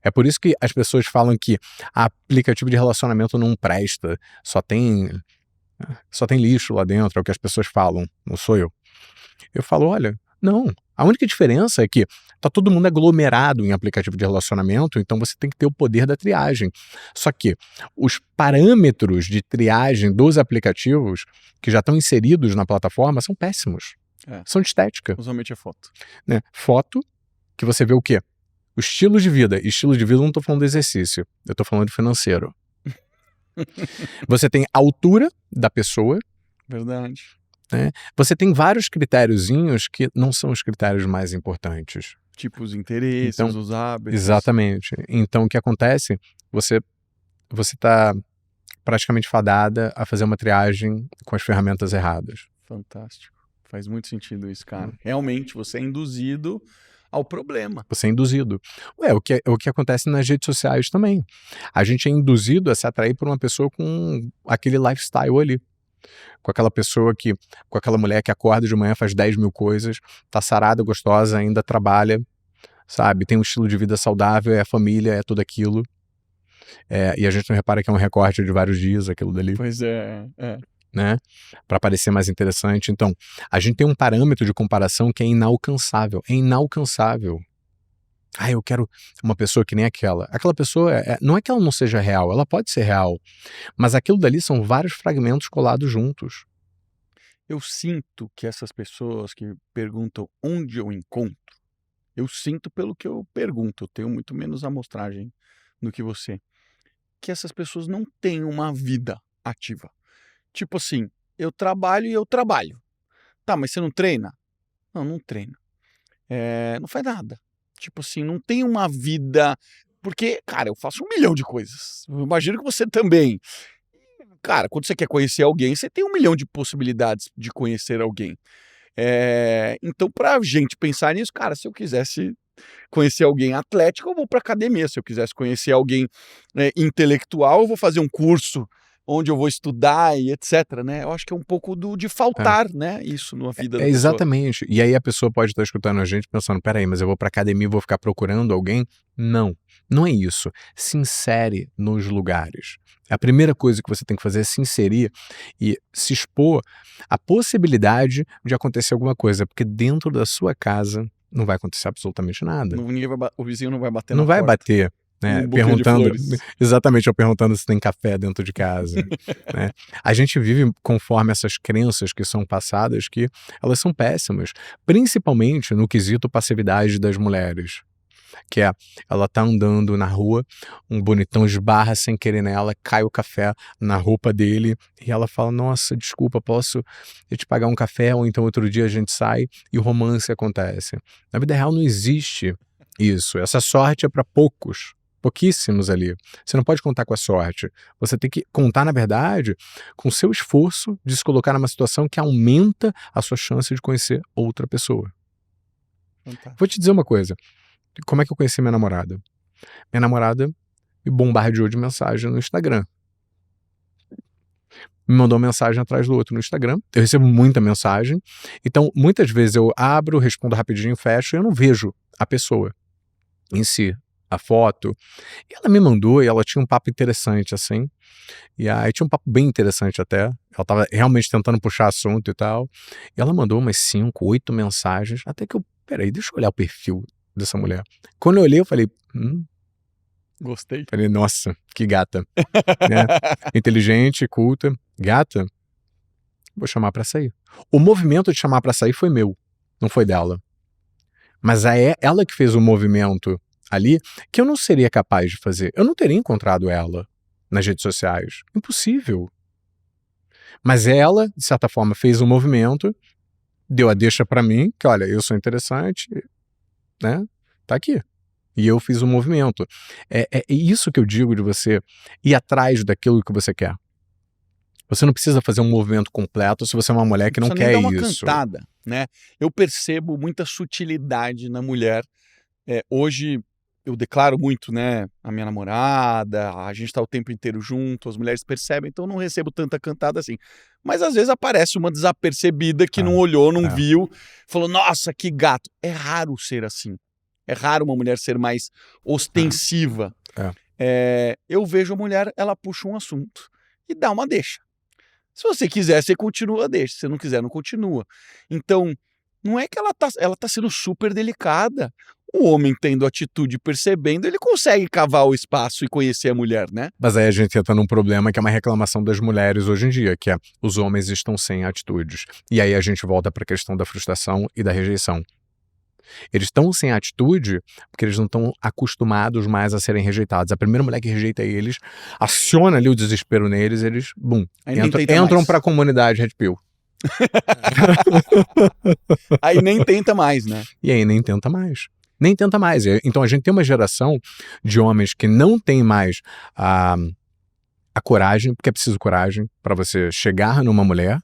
É por isso que as pessoas falam que aplicativo de relacionamento não presta, só tem lixo lá dentro, é o que as pessoas falam, não sou eu. Eu falo, olha, não. A única diferença é que tá todo mundo aglomerado em aplicativo de relacionamento, então você tem que ter o poder da triagem. Só que os parâmetros de triagem dos aplicativos que já estão inseridos na plataforma são péssimos. São de estética. Usualmente é foto. Né? Foto, que você vê o quê? O estilo de vida. Estilo de vida eu não estou falando do exercício, eu estou falando de financeiro. Você tem a altura da pessoa. Verdade. Né? Você tem vários critériozinhos que não são os critérios mais importantes. Tipo os interesses, os hábitos. Exatamente. Então o que acontece? Você está praticamente fadada a fazer uma triagem com as ferramentas erradas. Fantástico. Faz muito sentido isso, cara. Realmente, você é induzido ao problema. Você é induzido. O que acontece nas redes sociais também. A gente é induzido a se atrair por uma pessoa com aquele lifestyle ali. Com aquela mulher que acorda de manhã, faz 10 mil coisas, tá sarada, gostosa, ainda trabalha, sabe? Tem um estilo de vida saudável, é a família, é tudo aquilo. E a gente não repara que é um recorte de vários dias aquilo dali. Pois é. Né? Para parecer mais interessante. Então, a gente tem um parâmetro de comparação que é inalcançável. É inalcançável. Eu quero uma pessoa que nem aquela. Aquela pessoa, não é que ela não seja real, ela pode ser real. Mas aquilo dali são vários fragmentos colados juntos. Eu sinto que essas pessoas que perguntam onde eu encontro, eu sinto pelo que eu pergunto, eu tenho muito menos amostragem do que você, que essas pessoas não têm uma vida ativa. Tipo assim, eu trabalho e eu trabalho. Tá, mas você não treina? Não treino. Não faz nada. Tipo assim, não tem uma vida... Porque, cara, eu faço 1 milhão de coisas. Eu imagino que você também. Cara, quando você quer conhecer alguém, você tem 1 milhão de possibilidades de conhecer alguém. Então, pra gente pensar nisso, cara, se eu quisesse conhecer alguém atlético, eu vou pra academia. Se eu quisesse conhecer alguém intelectual, eu vou fazer um curso onde eu vou estudar e etc, né? Eu acho que é um pouco de faltar, né? Isso na vida da pessoa. Exatamente. E aí a pessoa pode estar escutando a gente pensando, peraí, mas eu vou pra academia e vou ficar procurando alguém? Não é isso. Se insere nos lugares. A primeira coisa que você tem que fazer é se inserir e se expor à possibilidade de acontecer alguma coisa, porque dentro da sua casa não vai acontecer absolutamente nada. O vizinho não vai bater na porta. Não vai bater. Né, perguntando se tem café dentro de casa. Né? A gente vive conforme essas crenças que são passadas, que elas são péssimas, principalmente no quesito passividade das mulheres. Que ela tá andando na rua, um bonitão esbarra sem querer nela, cai o café na roupa dele e ela fala, nossa, desculpa, posso eu te pagar um café? Ou então outro dia a gente sai e o romance acontece. Na vida real não existe isso, essa sorte é para poucos. pouquíssimos ali. Você não pode contar com a sorte. Você tem que contar, na verdade, com o seu esforço de se colocar numa situação que aumenta a sua chance de conhecer outra pessoa. Fantástico. Vou te dizer uma coisa. Como é que eu conheci minha namorada? Minha namorada me bombardeou de mensagem no Instagram. Me mandou uma mensagem atrás do outro no Instagram. Eu recebo muita mensagem. Então, muitas vezes eu abro, respondo rapidinho, fecho e eu não vejo a pessoa em si, a foto. E ela me mandou e ela tinha um papo interessante, assim. E aí tinha um papo bem interessante até. Ela tava realmente tentando puxar assunto e tal. E ela mandou umas 5, 8 mensagens. Até que eu, peraí, deixa eu olhar o perfil dessa mulher. Quando eu olhei, eu falei, Gostei. falei, nossa, que gata. Né? Inteligente, culta, gata. Vou chamar pra sair. O movimento de chamar pra sair foi meu, não foi dela. Mas é ela que fez o movimento ali que eu não seria capaz de fazer. Eu não teria encontrado ela nas redes sociais. Impossível. Mas ela, de certa forma, fez o movimento, deu a deixa pra mim, que olha, eu sou interessante, né? Tá aqui. E eu fiz o movimento. É isso que eu digo de você ir atrás daquilo que você quer. Você não precisa fazer um movimento completo se você é uma mulher que não quer dar uma isso. cantada, né? Eu percebo muita sutilidade na mulher. Hoje eu declaro muito, né? A minha namorada, a gente tá o tempo inteiro junto, as mulheres percebem, então eu não recebo tanta cantada assim. Mas às vezes aparece uma desapercebida que não olhou, não viu, falou, nossa, que gato. É raro ser assim. É raro uma mulher ser mais ostensiva. Eu vejo a mulher, ela puxa um assunto e dá uma deixa. Se você quiser, você continua, deixa. Se você não quiser, não continua. Então, não é que ela tá sendo super delicada. O homem tendo atitude, percebendo, ele consegue cavar o espaço e conhecer a mulher, né? Mas aí a gente entra num problema que é uma reclamação das mulheres hoje em dia, que é os homens estão sem atitudes. E aí a gente volta para a questão da frustração e da rejeição. Eles estão sem atitude porque eles não estão acostumados mais a serem rejeitados. A primeira mulher que rejeita eles, aciona ali o desespero neles, eles, entram para a comunidade Red Pill. Aí nem tenta mais, né? E aí nem tenta mais. Nem tenta mais. Então a gente tem uma geração de homens que não tem mais a coragem, porque é preciso coragem para você chegar numa mulher,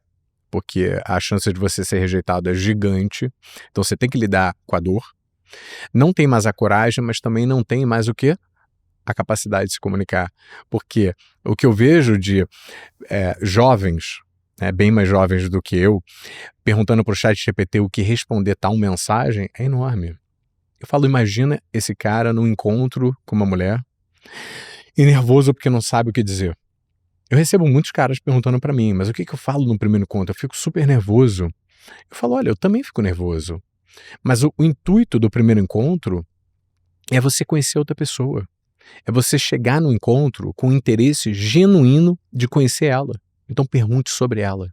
porque a chance de você ser rejeitado é gigante. Então você tem que lidar com a dor. Não tem mais a coragem, mas também não tem mais o quê? A capacidade de se comunicar. Porque o que eu vejo de jovens, bem mais jovens do que eu, perguntando para o ChatGPT o que responder tal mensagem, é enorme. Eu falo, imagina esse cara num encontro com uma mulher e nervoso porque não sabe o que dizer. Eu recebo muitos caras perguntando pra mim, mas o que eu falo no primeiro encontro? Eu fico super nervoso. Eu falo, olha, eu também fico nervoso. Mas o intuito do primeiro encontro é você conhecer outra pessoa. É você chegar no encontro com um interesse genuíno de conhecer ela. Então pergunte sobre ela.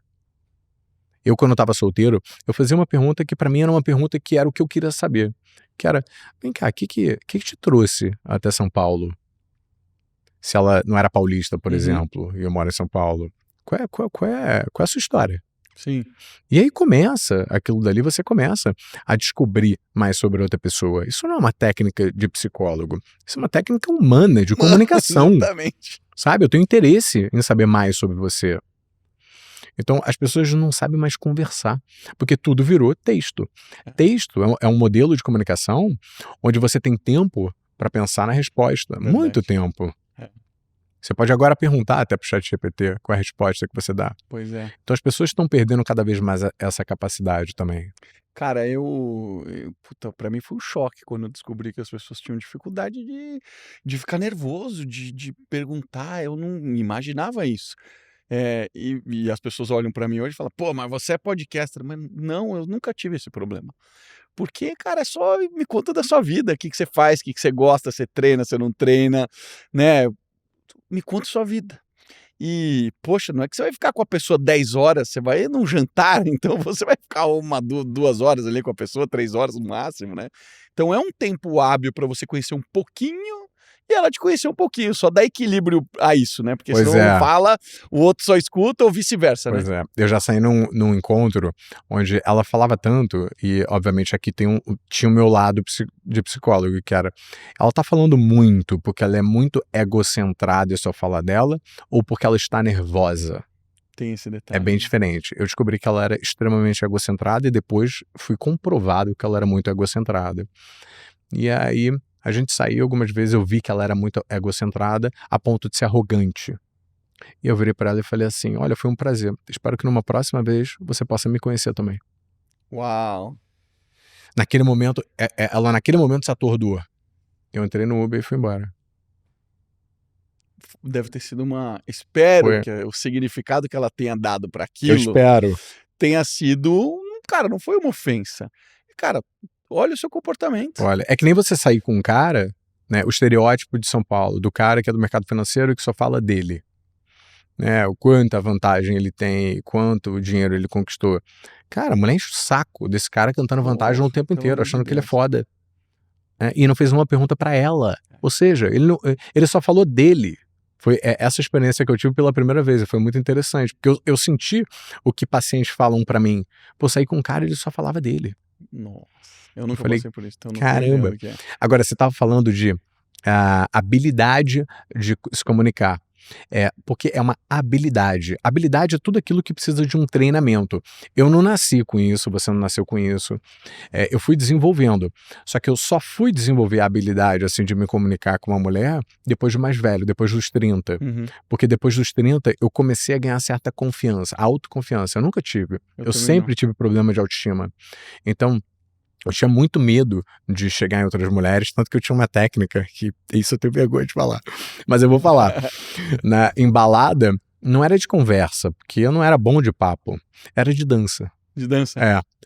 Eu, quando eu estava solteiro, eu fazia uma pergunta que pra mim era uma pergunta que era o que eu queria saber. Que era, vem cá, o que te trouxe até São Paulo? Se ela não era paulista, por exemplo, e eu moro em São Paulo, qual é a sua história? Sim. E aí começa, aquilo dali você começa a descobrir mais sobre outra pessoa. Isso não é uma técnica de psicólogo, isso é uma técnica humana, de comunicação. Exatamente. Sabe, eu tenho interesse em saber mais sobre você. Então as pessoas não sabem mais conversar, porque tudo virou texto. Texto é um modelo de comunicação onde você tem tempo para pensar na resposta, muito tempo. Você pode agora perguntar até para o ChatGPT qual é a resposta que você dá. Pois é. Então as pessoas estão perdendo cada vez mais essa capacidade também. Cara, pra mim foi um choque quando eu descobri que as pessoas tinham dificuldade de ficar nervoso, de perguntar. Eu não imaginava isso. E as pessoas olham pra mim hoje e falam, pô, mas você é podcaster. Mas não, eu nunca tive esse problema. Porque, cara, é só me conta da sua vida, o que você faz, o que você gosta, você treina, você não treina, né? Me conta sua vida. E, poxa, não é que você vai ficar com a pessoa 10 horas, você vai num jantar, então você vai ficar 2 horas ali com a pessoa, 3 horas no máximo, né? Então é um tempo hábil para você conhecer um pouquinho e ela te conheceu um pouquinho, só dá equilíbrio a isso, né? Porque Pois senão é. um fala, o outro só escuta ou vice-versa, né? Pois é. Eu já saí num encontro onde ela falava tanto, e obviamente aqui tinha o meu lado de psicólogo, que era, ela tá falando muito porque ela é muito egocentrada e só fala dela, ou porque ela está nervosa? Tem esse É detalhe. bem diferente. Eu descobri que ela era extremamente egocentrada e depois fui comprovado que ela era muito egocentrada. E aí a gente saiu algumas vezes, eu vi que ela era muito egocentrada a ponto de ser arrogante. E eu virei pra ela e falei assim: olha, foi um prazer. Espero que numa próxima vez você possa me conhecer também. Uau! Naquele momento, ela naquele momento se atordoou. Eu entrei no Uber e fui embora. Deve ter sido uma... Espero Foi. que o significado que ela tenha dado para Eu aquilo espero. tenha sido... Cara, não foi uma ofensa. Cara, olha o seu comportamento. Olha, é que nem você sair com um cara, né? O estereótipo de São Paulo, do cara que é do mercado financeiro e que só fala dele. Né, o quanta vantagem ele tem, quanto dinheiro ele conquistou. Cara, a mulher enche o saco desse cara cantando vantagem o tempo pelo inteiro, amor achando de que ele é Deus. foda. E não fez uma pergunta pra ela. Ou seja, ele só falou dele. Foi essa experiência que eu tive pela primeira vez, e foi muito interessante, porque eu senti o que pacientes falam pra mim. Pô, saí com um cara e ele só falava dele. Nossa, eu nunca falei, passei por isso, então eu não tenho caramba. ideia do que é. Agora, você estava falando de habilidade de se comunicar. Porque é uma habilidade. Habilidade é tudo aquilo que precisa de um treinamento. Eu não nasci com isso, você não nasceu com isso. Eu fui desenvolvendo. Só que eu só fui desenvolver a habilidade assim, de me comunicar com uma mulher depois de mais velho, depois dos 30. Uhum. Porque depois dos 30 eu comecei a ganhar certa confiança, autoconfiança. Eu nunca tive. Eu sempre tive problema de autoestima. Então, eu tinha muito medo de chegar em outras mulheres, tanto que eu tinha uma técnica, que isso eu tenho vergonha de falar, mas eu vou falar. Na embalada, não era de conversa, porque eu não era bom de papo, era de dança. De dança?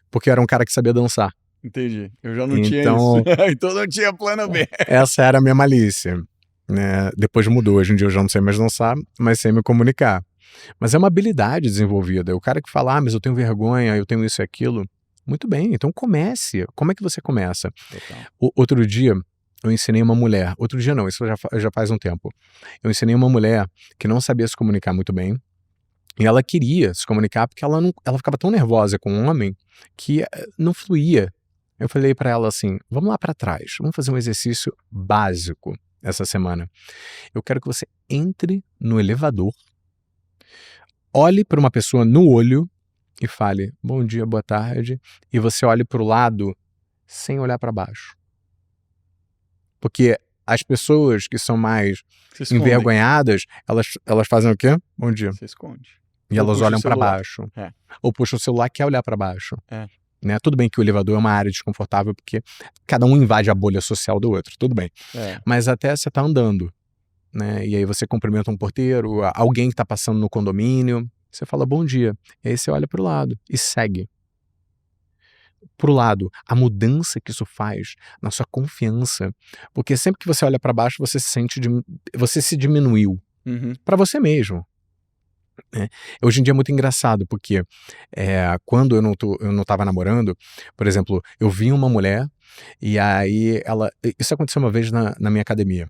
Porque eu era um cara que sabia dançar. Entendi. Eu já não tinha isso. Então não tinha plano B. Essa era a minha malícia. Né? Depois mudou, hoje em dia eu já não sei mais dançar, mas sei me comunicar. Mas é uma habilidade desenvolvida. O cara que fala, mas eu tenho vergonha, eu tenho isso e aquilo. Muito bem, então comece. Como é que você começa? Outro dia, eu ensinei uma mulher. Outro dia não, isso já faz um tempo. Eu ensinei uma mulher que não sabia se comunicar muito bem. E ela queria se comunicar porque ela ficava tão nervosa com um homem que não fluía. Eu falei pra ela assim, vamos lá pra trás. Vamos fazer um exercício básico essa semana. Eu quero que você entre no elevador, olhe pra uma pessoa no olho e fale, bom dia, boa tarde, e você olhe para o lado sem olhar para baixo. Porque as pessoas que são mais envergonhadas, elas fazem o quê? Bom dia. Se esconde. E elas olham para baixo. Ou puxam o celular e quer olhar para baixo. Né? Tudo bem que o elevador é uma área desconfortável, porque cada um invade a bolha social do outro, tudo bem. Mas até você tá andando, né? E aí você cumprimenta um porteiro, alguém que tá passando no condomínio, você fala bom dia, e aí você olha pro lado e segue. Pro lado, a mudança que isso faz na sua confiança, porque sempre que você olha para baixo, você você se diminuiu para você mesmo. Hoje em dia é muito engraçado, porque quando eu não tava namorando, por exemplo, eu vi uma mulher e aí isso aconteceu uma vez na minha academia.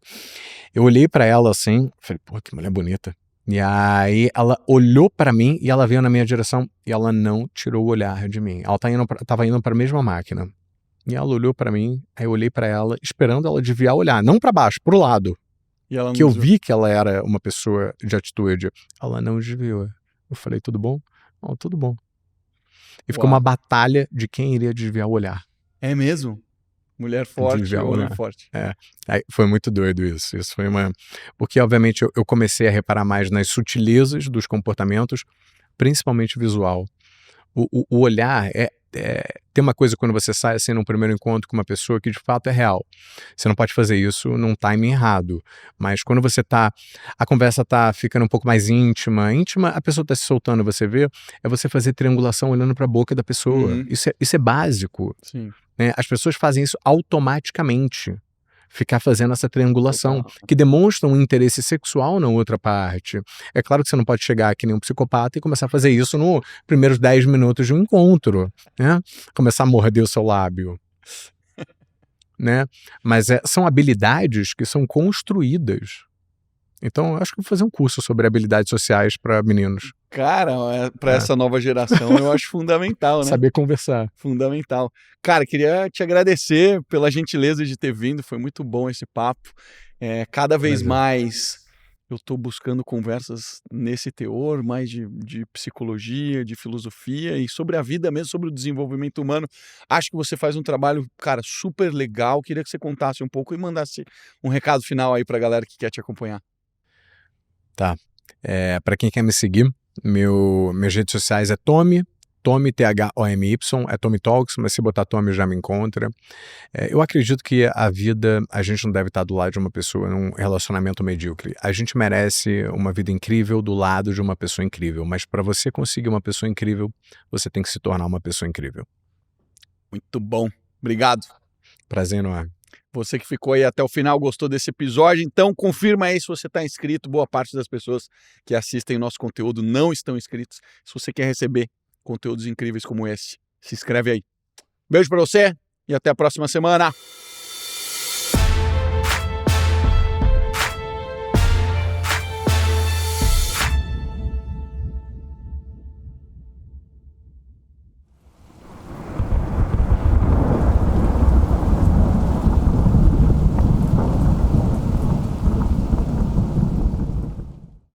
Eu olhei pra ela assim, falei, pô, que mulher bonita. E aí ela olhou pra mim e ela veio na minha direção e ela não tirou o olhar de mim. Ela tava indo pra mesma máquina. E ela olhou pra mim, aí eu olhei pra ela, esperando ela desviar o olhar, não pra baixo, pro lado. E ela não que eu vi que ela era uma pessoa de atitude. Ela não desviou. Eu falei, tudo bom? Oh, tudo bom. E ficou uma batalha de quem iria desviar o olhar. É mesmo? Mulher forte, homem forte. Foi muito doido isso. Isso foi porque, obviamente, eu comecei a reparar mais nas sutilezas dos comportamentos, principalmente visual. O olhar tem uma coisa quando você sai assim num primeiro encontro com uma pessoa que de fato é real. Você não pode fazer isso num timing errado. Mas quando a conversa tá ficando um pouco mais íntima, a pessoa tá se soltando, você vê, é você fazer triangulação olhando para a boca da pessoa. Isso é básico. Sim. As pessoas fazem isso automaticamente. Ficar fazendo essa triangulação, que demonstra um interesse sexual na outra parte. É claro que você não pode chegar que nem um psicopata e começar a fazer isso nos primeiros 10 minutos de um encontro, né? Começar a morder o seu lábio. né? Mas são habilidades que são construídas. Então, eu acho que vou fazer um curso sobre habilidades sociais para meninos. Cara, para essa nova geração eu acho fundamental, né? Saber conversar. Fundamental. Cara, queria te agradecer pela gentileza de ter vindo, foi muito bom esse papo. Cada vez mais eu estou buscando conversas nesse teor, mais de psicologia, de filosofia e sobre a vida mesmo, sobre o desenvolvimento humano. Acho que você faz um trabalho, cara, super legal. Queria que você contasse um pouco e mandasse um recado final aí para a galera que quer te acompanhar. Tá. Para quem quer me seguir, minhas redes sociais é Tommy, T-H-O-M-Y, é Tommy Talks, mas se botar Tommy já me encontra. Eu acredito que a vida, a gente não deve estar do lado de uma pessoa num relacionamento medíocre. A gente merece uma vida incrível do lado de uma pessoa incrível, mas para você conseguir uma pessoa incrível, você tem que se tornar uma pessoa incrível. Muito bom. Obrigado. Prazer enorme. Você que ficou aí até o final, gostou desse episódio, então confirma aí se você está inscrito. Boa parte das pessoas que assistem nosso conteúdo não estão inscritos. Se você quer receber conteúdos incríveis como esse, se inscreve aí. Beijo para você e até a próxima semana.